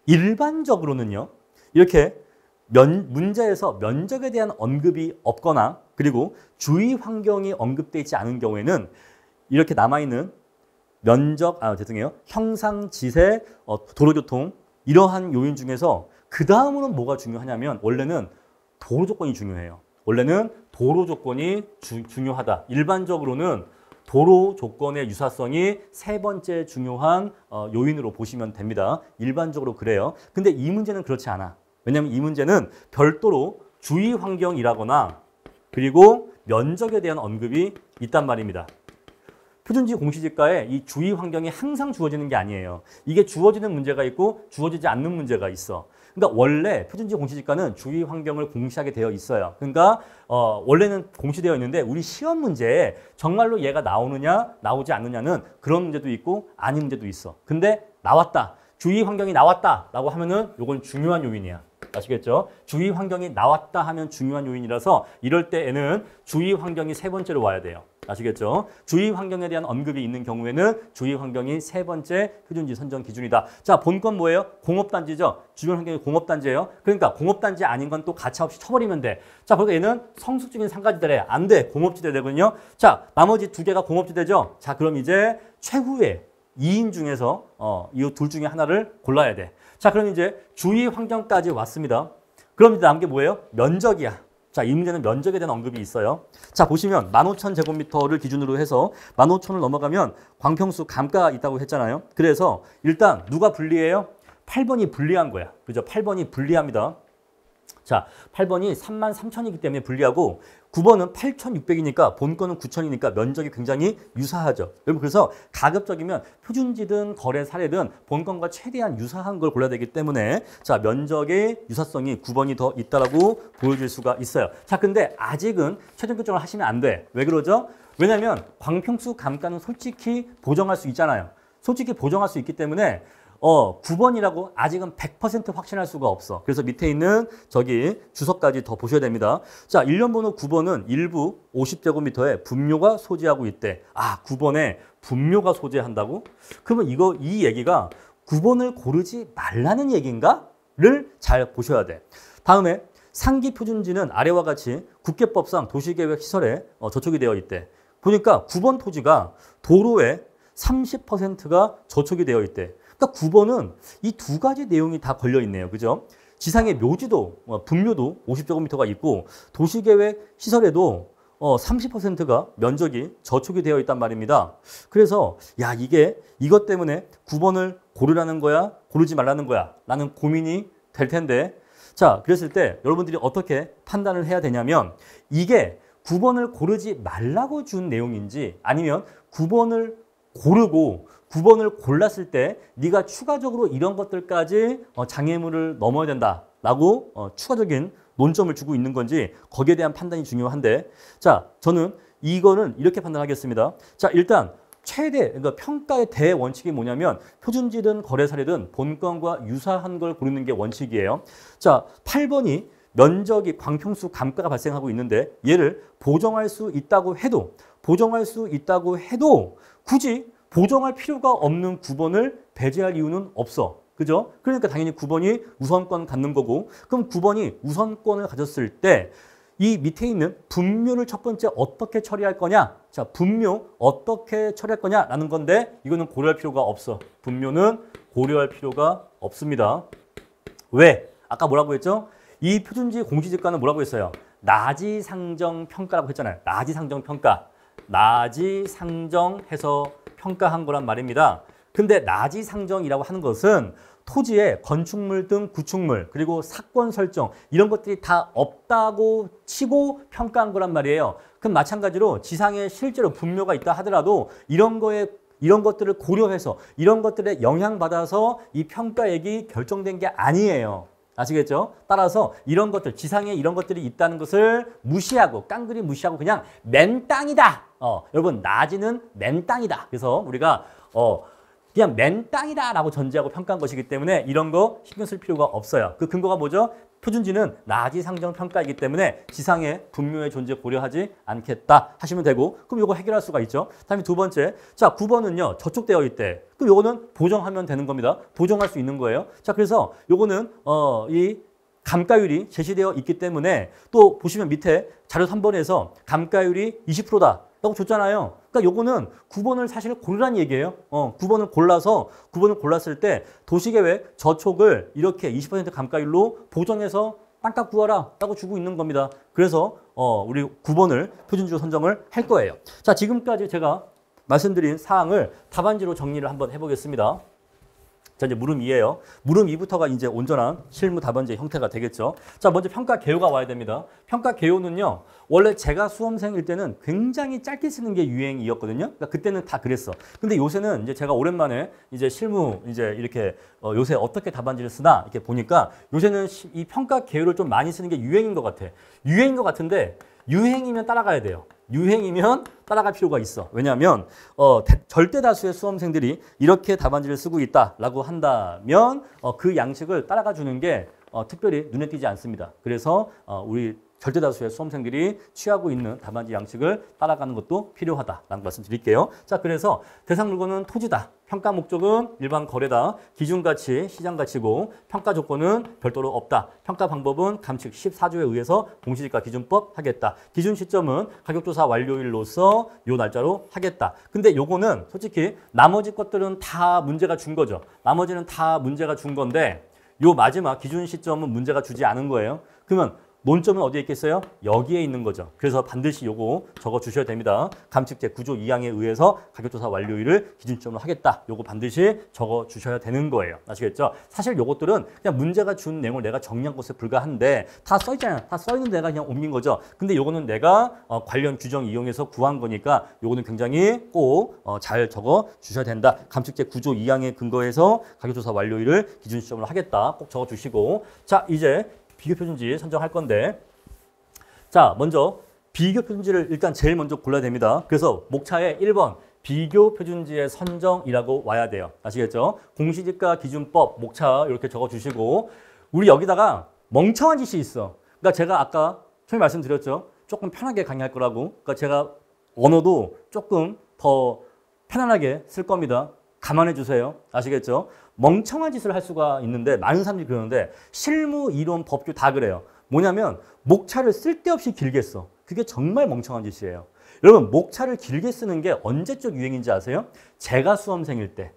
S1: 일반적으로는요. 이렇게 문제에서 면적에 대한 언급이 없거나 그리고 주위 환경이 언급되어 있지 않은 경우에는 이렇게 남아있는 죄송해요. 형상, 지세, 도로교통 이러한 요인 중에서 그 다음으로는 뭐가 중요하냐면 원래는 도로 조건이 중요해요. 원래는 도로 조건이 중요하다. 일반적으로는 도로 조건의 유사성이 세 번째 중요한 요인으로 보시면 됩니다. 일반적으로 그래요. 근데 이 문제는 그렇지 않아. 왜냐하면 이 문제는 별도로 주위 환경이라거나 그리고 면적에 대한 언급이 있단 말입니다. 표준지 공시지가에 이 주위 환경이 항상 주어지는 게 아니에요. 이게 주어지는 문제가 있고 주어지지 않는 문제가 있어. 그러니까 원래 표준지 공시지가는 주위 환경을 공시하게 되어 있어요. 그러니까 원래는 공시되어 있는데 우리 시험 문제에 정말로 얘가 나오느냐 나오지 않느냐는 그런 문제도 있고 아닌 문제도 있어. 근데 나왔다. 주위 환경이 나왔다라고 하면은 이건 중요한 요인이야. 아시겠죠? 주위 환경이 나왔다 하면 중요한 요인이라서 이럴 때에는 주위 환경이 세 번째로 와야 돼요. 아시겠죠? 주위 환경에 대한 언급이 있는 경우에는 주위 환경이 세 번째 표준지 선정 기준이다. 자, 본건 뭐예요? 공업단지죠? 주변 환경이 공업단지예요. 그러니까 공업단지 아닌 건 또 가차없이 쳐버리면 돼. 자, 그러니까 얘는 성숙적인 상가지대래. 안 돼. 공업지대 되거든요. 자, 나머지 두 개가 공업지대죠? 자, 그럼 이제 최후의 2인 중에서 이 둘 중에 하나를 골라야 돼. 자, 그럼 이제 주위 환경까지 왔습니다. 그럼 이제 남은 게 뭐예요? 면적이야. 자, 이 문제는 면적에 대한 언급이 있어요. 자, 보시면 15,000제곱미터를 기준으로 해서 15,000을 넘어가면 광평수 감가가 있다고 했잖아요. 그래서 일단 누가 불리해요? 8번이 불리한 거야. 그죠? 8번이 불리합니다. 자, 8번이 33,000이기 때문에 불리하고 9번은 8,600이니까 본건은 9,000이니까 면적이 굉장히 유사하죠. 여러분 그래서 가급적이면 표준지든 거래 사례든 본건과 최대한 유사한 걸 골라야 되기 때문에 자, 면적의 유사성이 9번이 더 있다라고 보여줄 수가 있어요. 자, 근데 아직은 최종 결정을 하시면 안 돼. 왜 그러죠? 왜냐면 광평수 감가는 솔직히 보정할 수 있잖아요. 솔직히 보정할 수 있기 때문에 9번이라고 아직은 100% 확신할 수가 없어. 그래서 밑에 있는 저기 주석까지 더 보셔야 됩니다. 자, 일련 번호 9번은 일부 50제곱미터에 분묘가 소재하고 있대. 아, 9번에 분묘가 소재한다고? 그러면 이 얘기가 9번을 고르지 말라는 얘기인가?를 잘 보셔야 돼. 다음에 상기 표준지는 아래와 같이 국계법상 도시계획 시설에 저촉이 되어 있대. 보니까 9번 토지가 도로에 30%가 저촉이 되어 있대. 그러니까 9번은 이 두 가지 내용이 다 걸려 있네요. 그죠? 지상의 묘지도, 분묘도 50제곱미터가 있고 도시계획 시설에도 30%가 면적이 저촉이 되어 있단 말입니다. 그래서 야, 이것 때문에 9번을 고르라는 거야? 고르지 말라는 거야? 라는 고민이 될 텐데 자, 그랬을 때 여러분들이 어떻게 판단을 해야 되냐면 이게 9번을 고르지 말라고 준 내용인지 아니면 9번을 고르고 9번을 골랐을 때 네가 추가적으로 이런 것들까지 장애물을 넘어야 된다라고 추가적인 논점을 주고 있는 건지 거기에 대한 판단이 중요한데 자, 저는 이거는 이렇게 판단하겠습니다. 자, 일단 그러니까 평가의 대원칙이 뭐냐면 표준지든 거래사례든 본건과 유사한 걸 고르는 게 원칙이에요. 자, 8번이 면적이 광평수 감가가 발생하고 있는데 얘를 보정할 수 있다고 해도 굳이 보정할 필요가 없는 9번을 배제할 이유는 없어. 그죠? 그러니까 당연히 9번이 우선권 갖는 거고 그럼 9번이 우선권을 가졌을 때 이 밑에 있는 분묘를 첫 번째 어떻게 처리할 거냐? 자, 분묘 어떻게 처리할 거냐라는 건데 이거는 고려할 필요가 없어. 분묘는 고려할 필요가 없습니다. 왜? 아까 뭐라고 했죠? 이 표준지 공시지가는 뭐라고 했어요? 나지상정평가라고 했잖아요. 나지상정평가. 나지상정해서 평가한 거란 말입니다. 근데 나지상정이라고 하는 것은 토지에 건축물 등 구축물 그리고 사건 설정 이런 것들이 다 없다고 치고 평가한 거란 말이에요. 그럼 마찬가지로 지상에 실제로 분묘가 있다 하더라도 이런 것들을 고려해서 이런 것들에 영향받아서 이 평가액이 결정된 게 아니에요. 아시겠죠? 따라서 이런 것들, 지상에 이런 것들이 있다는 것을 무시하고 깡그리 무시하고 그냥 맨 땅이다. 여러분 나지는 맨 땅이다. 그래서 우리가 그냥 맨 땅이다라고 전제하고 평가한 것이기 때문에 이런 거 신경 쓸 필요가 없어요. 그 근거가 뭐죠? 표준지는 나지상정 평가이기 때문에 지상의 분묘의 존재 고려하지 않겠다 하시면 되고 그럼 이거 해결할 수가 있죠. 다음에 두 번째, 자 9번은요 저촉되어 있대. 그럼 요거는 보정하면 되는 겁니다. 보정할 수 있는 거예요. 자 그래서 요거는 이 감가율이 제시되어 있기 때문에 또 보시면 밑에 자료 3번에서 감가율이 20%다 라고 줬잖아요. 그러니까 요거는 9번을 사실 고르란 얘기예요. 9번을 골랐을 때 도시계획 저촉을 이렇게 20% 감가율로 보정해서 땅값 구하라 라고 주고 있는 겁니다. 그래서 우리 9번을 표준지로 선정을 할 거예요. 자, 지금까지 제가 말씀드린 사항을 답안지로 정리를 한번 해보겠습니다. 자, 이제 물음 2예요. 물음 2부터가 이제 온전한 실무 답안지의 형태가 되겠죠. 자, 먼저 평가 개요가 와야 됩니다. 평가 개요는요, 원래 제가 수험생일 때는 굉장히 짧게 쓰는 게 유행이었거든요. 그러니까 그때는 다 그랬어. 근데 요새는 이제 제가 오랜만에 이제 실무 이제 이렇게 요새 어떻게 답안지를 쓰나 이렇게 보니까 요새는 이 평가 개요를 좀 많이 쓰는 게 유행인 것 같아. 유행인 것 같은데 유행이면 따라가야 돼요. 유행이면 따라갈 필요가 있어. 왜냐하면 절대 다수의 수험생들이 이렇게 답안지를 쓰고 있다라고 한다면 그 양식을 따라가 주는 게 특별히 눈에 띄지 않습니다. 그래서 우리 절대 다수의 수험생들이 취하고 있는 답안지 양식을 따라가는 것도 필요하다라는 말씀 드릴게요. 자, 그래서 대상 물건은 토지다. 평가 목적은 일반 거래다. 기준가치, 시장가치고 평가 조건은 별도로 없다. 평가 방법은 감칙 14조에 의해서 공시지가 기준법 하겠다. 기준 시점은 가격조사 완료일로서 요 날짜로 하겠다. 근데 요거는 솔직히 나머지 것들은 다 문제가 준 거죠. 나머지는 다 문제가 준 건데 요 마지막 기준 시점은 문제가 주지 않은 거예요. 그러면 논점은 어디에 있겠어요? 여기에 있는 거죠. 그래서 반드시 요거 적어 주셔야 됩니다. 감칙 제9조 2항에 의해서 가격조사 완료일을 기준점으로 하겠다. 요거 반드시 적어 주셔야 되는 거예요. 아시겠죠? 사실 요것들은 그냥 문제가 준 내용을 내가 정리한 것에 불과한데 다 써 있잖아요. 다 써 있는 내가 그냥 옮긴 거죠. 근데 요거는 내가 관련 규정 이용해서 구한 거니까 요거는 굉장히 꼭 잘 적어 주셔야 된다. 감칙 제9조 2항에 근거해서 가격조사 완료일을 기준 시점으로 하겠다. 꼭 적어 주시고. 자, 이제 비교 표준지 선정할 건데, 자, 먼저 비교 표준지를 일단 제일 먼저 골라야 됩니다. 그래서 목차에 1번 비교 표준지의 선정이라고 와야 돼요. 아시겠죠? 공시지가 기준법 목차 이렇게 적어 주시고, 우리 여기다가 멍청한 짓이 있어. 그러니까 제가 아까 처음에 말씀드렸죠. 조금 편하게 강의할 거라고. 그러니까 제가 언어도 조금 더 편안하게 쓸 겁니다. 감안해 주세요. 아시겠죠? 멍청한 짓을 할 수가 있는데 많은 사람들이 그러는데 실무, 이론, 법규 다 그래요. 뭐냐면 목차를 쓸데없이 길게 써. 그게 정말 멍청한 짓이에요. 여러분, 목차를 길게 쓰는 게 언제적 유행인지 아세요? 제가 수험생일 때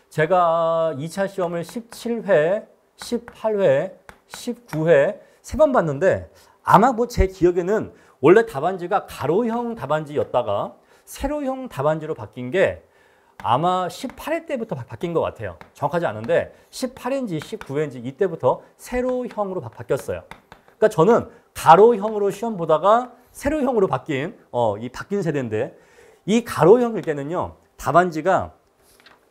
S1: 제가 2차 시험을 17회, 18회, 19회 3번 봤는데 아마 뭐 제 기억에는 원래 답안지가 가로형 답안지였다가 세로형 답안지로 바뀐 게 아마 18회 때부터 바뀐 것 같아요. 정확하지 않은데 18회인지 19회인지 이때부터 세로형으로 바뀌었어요. 그러니까 저는 가로형으로 시험 보다가 세로형으로 바뀐 바뀐 세대인데 이 가로형일 때는요. 답안지가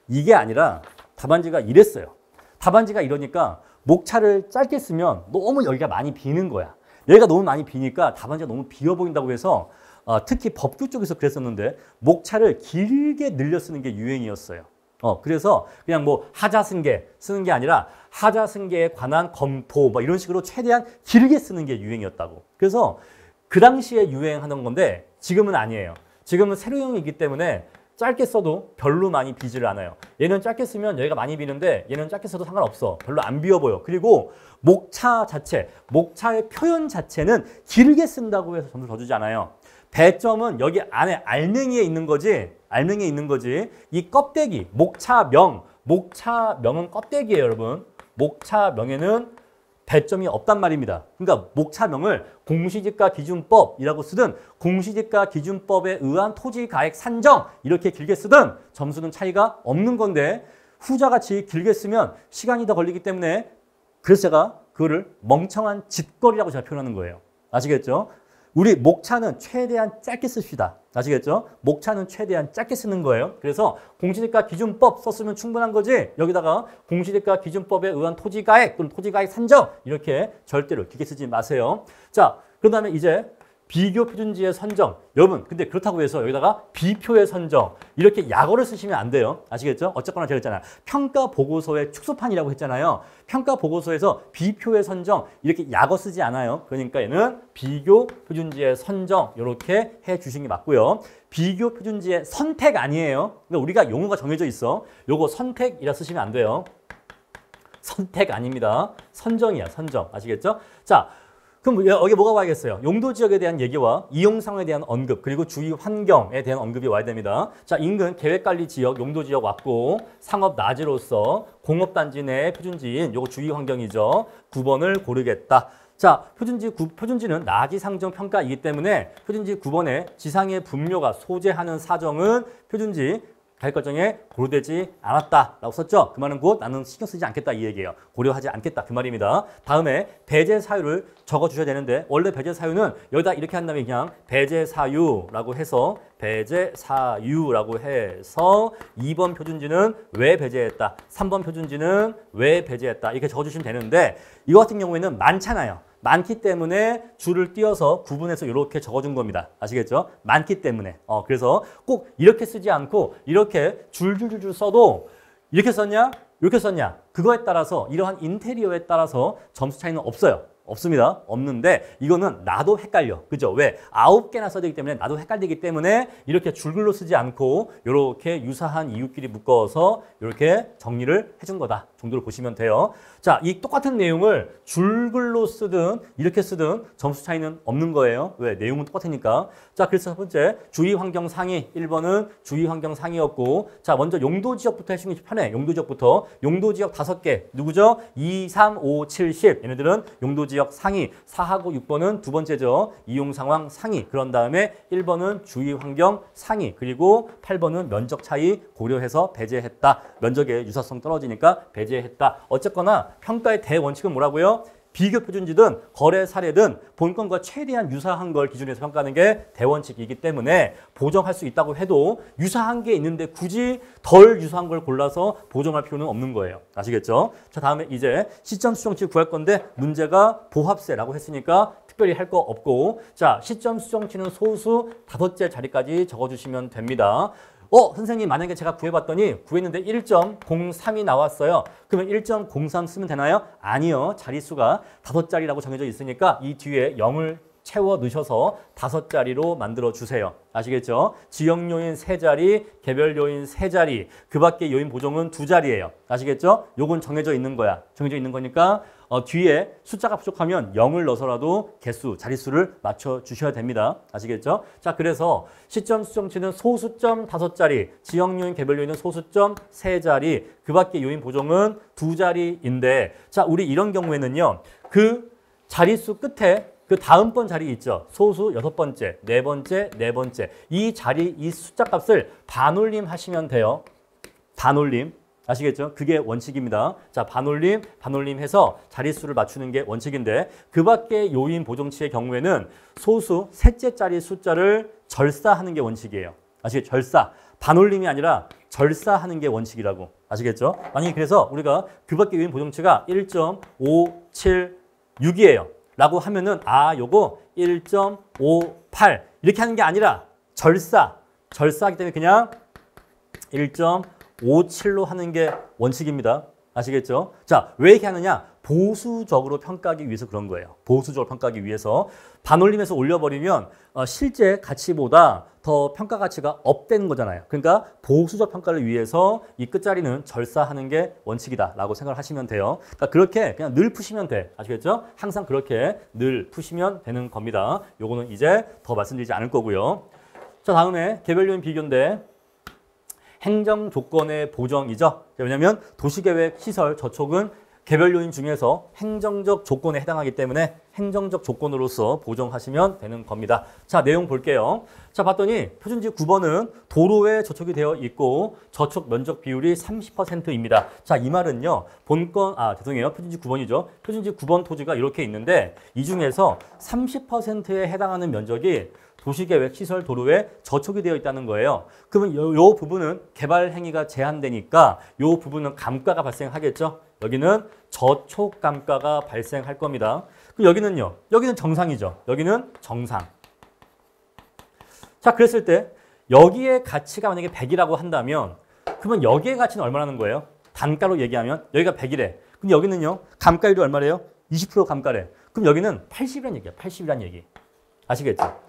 S1: 이게 아니라 답안지가 이랬어요. 답안지가 이러니까 목차를 짧게 쓰면 너무 여기가 많이 비는 거야. 여기가 너무 많이 비니까 답안지가 너무 비어 보인다고 해서 특히 법규 쪽에서 그랬었는데 목차를 길게 늘려 쓰는 게 유행이었어요. 그래서 그냥 뭐 하자승계 쓰는 게 아니라 하자승계에 관한 검토 뭐 이런 식으로 최대한 길게 쓰는 게 유행이었다고. 그래서 그 당시에 유행하는 건데 지금은 아니에요. 지금은 세로형이기 때문에 짧게 써도 별로 많이 비지를 않아요. 얘는 짧게 쓰면 여기가 많이 비는데 얘는 짧게 써도 상관없어. 별로 안 비어 보여. 그리고 목차 자체, 목차의 표현 자체는 길게 쓴다고 해서 점수 더 주지 않아요. 배점은 여기 안에 알맹이에 있는 거지. 알맹이에 있는 거지. 이 껍데기, 목차명은 껍데기예요, 여러분. 목차명에는 배점이 없단 말입니다. 그러니까 목차명을 공시지가 기준법이라고 쓰든 공시지가 기준법에 의한 토지가액 산정 이렇게 길게 쓰든 점수는 차이가 없는 건데 후자같이 길게 쓰면 시간이 더 걸리기 때문에 그래서 제가 그거를 멍청한 짓거리라고 제가 표현하는 거예요. 아시겠죠? 우리 목차는 최대한 짧게 씁시다. 아시겠죠? 목차는 최대한 짧게 쓰는 거예요. 그래서 공시지가 기준법 썼으면 충분한 거지 여기다가 공시지가 기준법에 의한 토지가액 또는 토지가액 산정 이렇게 절대로 길게 쓰지 마세요. 자, 그 다음에 이제 비교 표준지의 선정. 여러분, 근데 그렇다고 해서 여기다가 비표의 선정 이렇게 약어를 쓰시면 안 돼요. 아시겠죠? 어쨌거나 제가 했잖아요. 평가 보고서의 축소판이라고 했잖아요. 평가 보고서에서 비표의 선정 이렇게 약어 쓰지 않아요. 그러니까 얘는 비교 표준지의 선정 이렇게 해 주시는 게 맞고요. 비교 표준지의 선택 아니에요. 그러니까 우리가 용어가 정해져 있어. 요거 선택이라 쓰시면 안 돼요. 선택 아닙니다. 선정이야, 선정. 아시겠죠? 자, 그럼 여기 뭐가 와야겠어요? 용도 지역에 대한 얘기와 이용 상황에 대한 언급, 그리고 주위 환경에 대한 언급이 와야 됩니다. 자, 인근 계획관리 지역, 용도 지역 왔고, 상업 낮이로서 공업단지 내 표준지인 요거 주위 환경이죠. 9번을 고르겠다. 자, 표준지는 나지 상정 평가이기 때문에 표준지 9번에 지상의 분묘가 소재하는 사정은 표준지 가액과정에 고려되지 않았다라고 썼죠. 그 말은 곧 나는 신경 쓰지 않겠다 이 얘기예요. 고려하지 않겠다 그 말입니다. 다음에 배제 사유를 적어주셔야 되는데 원래 배제 사유는 여기다 이렇게 한 다음에 그냥 배제 사유라고 해서 2번 표준지는 왜 배제했다, 3번 표준지는 왜 배제했다 이렇게 적어주시면 되는데 이거 같은 경우에는 많잖아요. 많기 때문에 줄을 띄어서 구분해서 이렇게 적어준 겁니다. 아시겠죠? 많기 때문에. 그래서 꼭 이렇게 쓰지 않고 이렇게 줄줄줄 써도 이렇게 썼냐? 이렇게 썼냐? 그거에 따라서 이러한 인테리어에 따라서 점수 차이는 없어요. 없습니다. 없는데 이거는 나도 헷갈려. 그죠? 왜? 9개나 써야 되기 때문에 나도 헷갈리기 때문에 이렇게 줄글로 쓰지 않고 이렇게 유사한 이웃끼리 묶어서 이렇게 정리를 해준 거다 정도로 보시면 돼요. 자, 이 똑같은 내용을 줄글로 쓰든 이렇게 쓰든 점수 차이는 없는 거예요. 왜? 내용은 똑같으니까. 자, 그래서 첫 번째 주위 환경 상위 1번은 주위 환경 상위였고, 자, 먼저 용도 지역부터 해주는 게 편해. 용도 지역부터. 용도 지역 5개. 누구죠? 2, 3, 5, 7, 10. 얘네들은 용도 지역 상위. 4하고 6번은 두 번째죠. 이용 상황 상위. 그런 다음에 1번은 주위 환경 상위. 그리고 8번은 면적 차이 고려해서 배제했다. 면적의 유사성 떨어지니까 배제했다. 어쨌거나 평가의 대원칙은 뭐라고요? 비교 표준지든 거래 사례든 본건과 최대한 유사한 걸 기준으로 해서 평가하는 게 대원칙이기 때문에 보정할 수 있다고 해도 유사한 게 있는데 굳이 덜 유사한 걸 골라서 보정할 필요는 없는 거예요. 아시겠죠? 자, 다음에 이제 시점 수정치 구할 건데 문제가 보합세라고 했으니까 특별히 할 거 없고, 자, 시점 수정치는 소수 5째 자리까지 적어주시면 됩니다. 선생님 만약에 제가 구했는데 1.03이 나왔어요. 그러면 1.03 쓰면 되나요? 아니요. 자릿수가 5자리라고 정해져 있으니까 이 뒤에 0을 채워 넣으셔서 5자리로 만들어 주세요. 아시겠죠? 지역 요인 3자리, 개별 요인 3자리, 그 밖에 요인 보정은 2자리예요. 아시겠죠? 요건 정해져 있는 거야. 정해져 있는 거니까 뒤에 숫자가 부족하면 0을 넣어서라도 개수, 자릿수를 맞춰 주셔야 됩니다. 아시겠죠? 자, 그래서 시점 수정치는 소수점 5자리, 지역 요인, 개별 요인은 소수점 3자리, 그 밖에 요인 보정은 2자리인데, 자, 우리 이런 경우에는요, 그 자릿수 끝에 그 다음번 자리 있죠. 소수 6번째, 4번째, 4번째. 이 자리, 이 숫자 값을 반올림 하시면 돼요. 반올림. 아시겠죠? 그게 원칙입니다. 자, 반올림 해서 자릿수를 맞추는 게 원칙인데 그 밖에 요인 보정치의 경우에는 소수 셋째 자리 숫자를 절사하는 게 원칙이에요. 아시겠죠? 절사. 반올림이 아니라 절사하는 게 원칙이라고. 아시겠죠? 만약에 그래서 우리가 그 밖에 요인 보정치가 1.576이에요. 라고 하면은 요거 1.58 이렇게 하는 게 아니라 절사하기 때문에 그냥 1.57로 하는 게 원칙입니다. 아시겠죠? 자, 왜 이렇게 하느냐? 보수적으로 평가하기 위해서 그런 거예요. 보수적으로 평가하기 위해서. 반올림해서 올려버리면 실제 가치보다 더 평가 가치가 업되는 거잖아요. 그러니까 보수적 평가를 위해서 이 끝자리는 절사하는 게 원칙이다라고 생각을 하시면 돼요. 그러니까 그렇게 그냥 늘 푸시면 돼. 아시겠죠? 항상 그렇게 늘 푸시면 되는 겁니다. 요거는 이제 더 말씀드리지 않을 거고요. 자, 다음에 개별 요인 비교인데 행정 조건의 보정이죠. 왜냐하면 도시계획 시설 저촉은 개별 요인 중에서 행정적 조건에 해당하기 때문에 행정적 조건으로서 보정하시면 되는 겁니다. 자, 내용 볼게요. 자, 봤더니 표준지 9번은 도로에 저촉이 되어 있고 저촉 면적 비율이 30%입니다. 자, 이 말은요. 표준지 9번이죠. 표준지 9번 토지가 이렇게 있는데 이 중에서 30%에 해당하는 면적이 도시계획 시설 도로에 저촉이 되어 있다는 거예요. 그러면 요 부분은 개발 행위가 제한되니까 요 부분은 감가가 발생하겠죠. 여기는 저촉 감가가 발생할 겁니다. 그럼 여기는요. 여기는 정상이죠. 여기는 정상. 자, 그랬을 때 여기의 가치가 만약에 100이라고 한다면 그러면 여기의 가치는 얼마라는 거예요? 단가로 얘기하면 여기가 100이래. 그럼 여기는요. 감가율이 얼마래요? 20% 감가래. 그럼 여기는 80이라는 얘기야. 80이라는 얘기. 아시겠죠?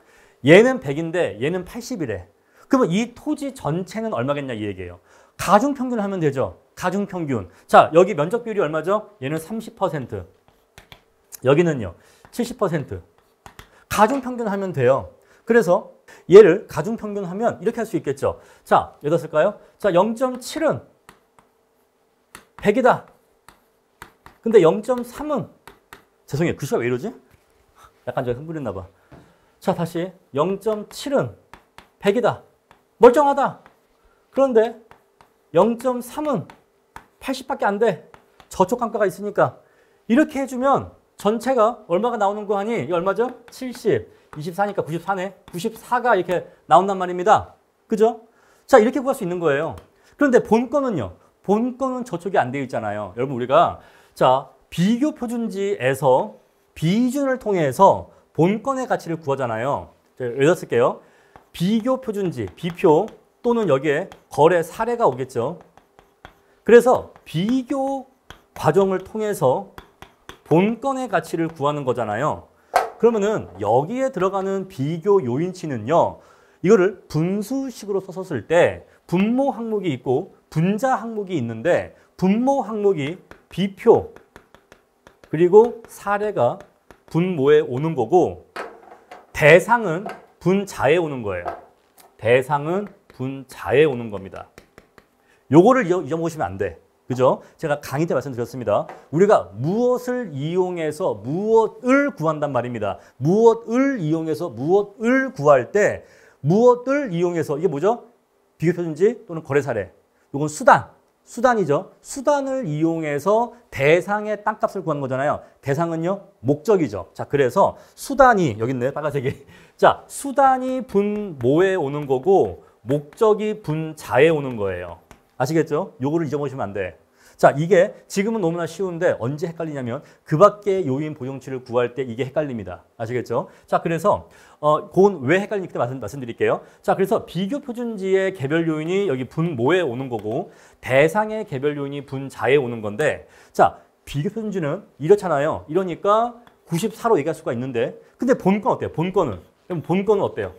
S1: 얘는 100인데 얘는 80이래. 그러면 이 토지 전체는 얼마겠냐 이 얘기예요. 가중평균을 하면 되죠. 가중평균. 자, 여기 면적 비율이 얼마죠? 얘는 30%. 여기는요. 70%. 가중평균하면 돼요. 그래서 얘를 가중평균하면 이렇게 할 수 있겠죠. 자, 여기다 쓸까요? 자, 0.7은 100이다. 근데 0.3은 죄송해요. 글씨가 왜 이러지? 약간 제가 흥분했나 봐. 자, 다시 0.7은 100이다. 멀쩡하다. 그런데 0.3은 80밖에 안 돼. 저촉 감가가 있으니까. 이렇게 해주면 전체가 얼마가 나오는 거 하니? 이게 얼마죠? 70, 24니까 94네. 94가 이렇게 나온단 말입니다. 그죠? 자, 이렇게 구할 수 있는 거예요. 그런데 본건은요. 본건은 저촉이 안 되어 있잖아요. 여러분, 우리가 자, 비교 표준지에서 비준을 통해서 본건의 가치를 구하잖아요. 예를 들어 쓸게요. 비교 표준지, 비표 또는 여기에 거래 사례가 오겠죠. 그래서 비교 과정을 통해서 본건의 가치를 구하는 거잖아요. 그러면은 여기에 들어가는 비교 요인치는요. 이거를 분수식으로 썼을 때 분모 항목이 있고 분자 항목이 있는데 분모 항목이 비표 그리고 사례가 분모에 오는 거고 대상은 분자에 오는 거예요. 대상은 분자에 오는 겁니다. 요거를 잊어먹으시면 안 돼. 그죠? 제가 강의 때 말씀드렸습니다. 우리가 무엇을 이용해서 무엇을 구한단 말입니다. 무엇을 이용해서 무엇을 구할 때 무엇을 이용해서 이게 뭐죠? 비교표준지 또는 거래 사례. 요건 수단이죠. 수단을 이용해서 대상의 땅값을 구하는 거잖아요. 대상은요, 목적이죠. 자, 그래서 수단이, 여기 있네, 빨간색이. 자, 수단이 분모에 오는 거고, 목적이 분자에 오는 거예요. 아시겠죠? 요거를 잊어버리시면 안 돼. 자, 이게 지금은 너무나 쉬운데 언제 헷갈리냐면 그 밖의 요인 보정치를 구할 때 이게 헷갈립니다. 아시겠죠? 자, 그래서 그건 왜 헷갈리는지 그때 말씀드릴게요. 자, 그래서 비교 표준지의 개별 요인이 여기 분모에 오는 거고 대상의 개별 요인이 분자에 오는 건데 자, 비교 표준지는 이렇잖아요. 이러니까 94로 얘기할 수가 있는데 근데 본건 어때요? 본건은 어때요?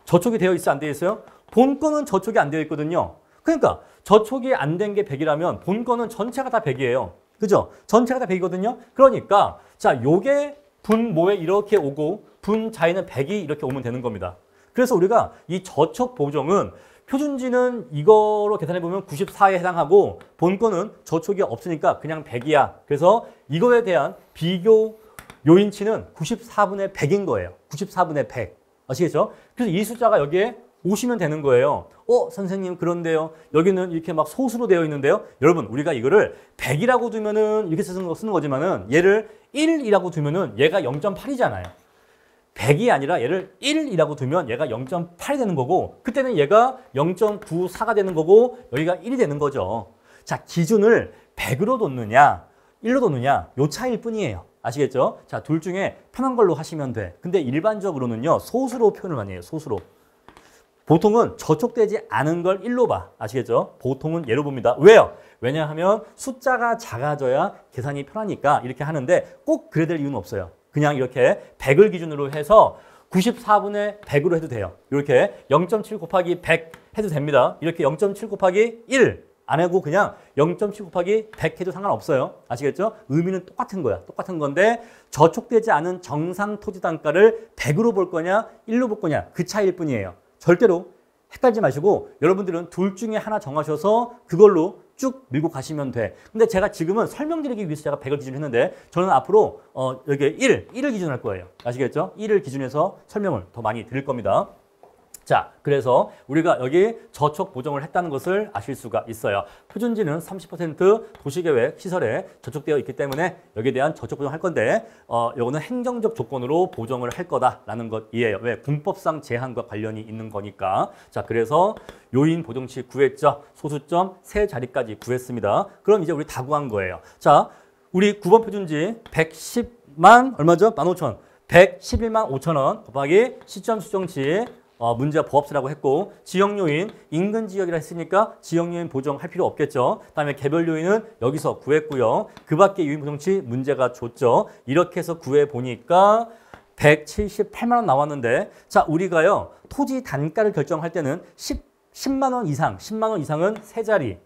S1: 저촉이 되어 있어요? 안 되어 있어요? 본건은 저촉이 안 되어 있거든요. 그러니까 저촉이 안 된 게 100이라면 본건은 전체가 다 100이에요. 그죠? 전체가 다 100이거든요. 그러니까 자, 요게 분모에 이렇게 오고 분자에는 100이 이렇게 오면 되는 겁니다. 그래서 우리가 이 저촉 보정은 표준지는 이거로 계산해 보면 94에 해당하고 본건은 저촉이 없으니까 그냥 100이야. 그래서 이거에 대한 비교 요인치는 94분의 100인 거예요. 94분의 100. 아시겠죠? 그래서 이 숫자가 여기에 오시면 되는 거예요. 선생님, 그런데요. 여기는 이렇게 막 소수로 되어 있는데요. 여러분, 우리가 이거를 100이라고 두면은 이렇게 쓰는 거지만은 얘를 1이라고 두면은 얘가 0.8이잖아요. 100이 아니라 얘를 1이라고 두면 얘가 0.8이 되는 거고 그때는 얘가 0.94가 되는 거고 여기가 1이 되는 거죠. 자, 기준을 100으로 뒀느냐 1로 뒀느냐 요 차이일 뿐이에요. 아시겠죠? 자, 둘 중에 편한 걸로 하시면 돼. 근데 일반적으로는요. 소수로 표현을 많이 해요. 소수로. 보통은 저촉되지 않은 걸 1로 봐. 아시겠죠? 보통은 얘로 봅니다. 왜요? 왜냐하면 숫자가 작아져야 계산이 편하니까 이렇게 하는데 꼭 그래야 될 이유는 없어요. 그냥 이렇게 100을 기준으로 해서 94분의 100으로 해도 돼요. 이렇게 0.7 곱하기 100 해도 됩니다. 이렇게 0.7 곱하기 1 안 하고 그냥 0.7 곱하기 100 해도 상관없어요. 아시겠죠? 의미는 똑같은 거야. 똑같은 건데 저촉되지 않은 정상 토지 단가를 100으로 볼 거냐 1로 볼 거냐 그 차이일 뿐이에요. 절대로 헷갈리지 마시고 여러분들은 둘 중에 하나 정하셔서 그걸로 쭉 밀고 가시면 돼. 근데 제가 지금은 설명드리기 위해서 제가 100을 기준으로 했는데 저는 앞으로 여기 1을 기준할 거예요. 아시겠죠? 1을 기준해서 설명을 더 많이 드릴 겁니다. 자, 그래서 우리가 여기 저촉 보정을 했다는 것을 아실 수가 있어요. 표준지는 30% 도시계획 시설에 저촉되어 있기 때문에 여기에 대한 저촉 보정을 할 건데 이거는 행정적 조건으로 보정을 할 거다라는 것이에요. 왜? 군법상 제한과 관련이 있는 거니까. 자, 그래서 요인 보정치 구했죠. 소수점 세 자리까지 구했습니다. 그럼 이제 우리 다 구한 거예요. 자, 우리 9번 표준지 110만 얼마죠? 15,000. 111만 5천원 곱하기 시점 수정치 문제가 부합수라고 했고 지역 요인 인근 지역이라 했으니까 지역 요인 보정할 필요 없겠죠. 그다음에 개별 요인은 여기서 구했고요. 그 밖에 요인 보정치 문제가 줬죠. 이렇게 해서 구해 보니까 178만 원 나왔는데 자, 우리가요. 토지 단가를 결정할 때는 10만 원 이상, 10만 원 이상은 세 자리.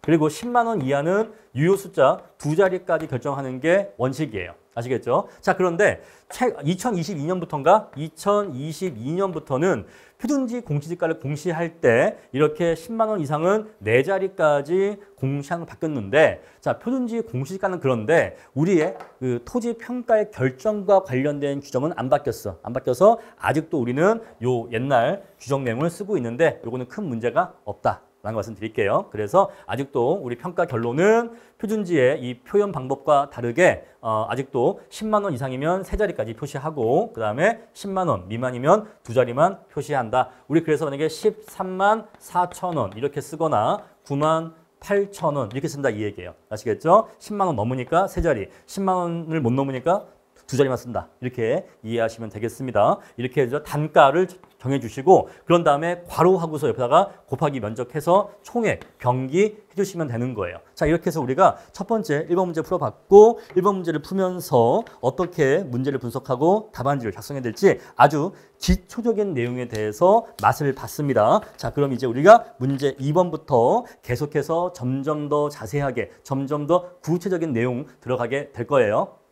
S1: 그리고 10만 원 이하는 유효 숫자 두 자리까지 결정하는 게 원칙이에요. 아시겠죠? 자, 그런데 2022년부터인가? 2022년부터는 표준지 공시지가를 공시할 때 이렇게 10만 원 이상은 네 자리까지 공시하는 거 바뀌었는데, 자, 표준지 공시지가는 그런데 우리의 그 토지 평가의 결정과 관련된 규정은 안 바뀌었어. 안 바뀌어서 아직도 우리는 요 옛날 규정 내용을 쓰고 있는데 요거는 큰 문제가 없다. 라는 말씀 드릴게요. 그래서 아직도 우리 평가 결론은 표준지의 이 표현 방법과 다르게 아직도 10만 원 이상이면 세 자리까지 표시하고 그 다음에 10만 원 미만이면 두 자리만 표시한다. 우리 그래서 만약에 13만 4천 원 이렇게 쓰거나 9만 8천 원 이렇게 쓴다 이 얘기예요. 아시겠죠? 10만 원 넘으니까 세 자리, 10만 원을 못 넘으니까 두 자리만 쓴다. 이렇게 이해하시면 되겠습니다. 이렇게 해서 단가를 정해주시고 그런 다음에 괄호하고서 옆에다가 곱하기 면적해서 총액, 병기 해주시면 되는 거예요. 자, 이렇게 해서 우리가 첫 번째 1번 문제 풀어봤고 1번 문제를 풀면서 어떻게 문제를 분석하고 답안지를 작성해야 될지 아주 기초적인 내용에 대해서 맛을 봤습니다. 자, 그럼 이제 우리가 문제 2번부터 계속해서 점점 더 자세하게, 점점 더 구체적인 내용 들어가게 될 거예요.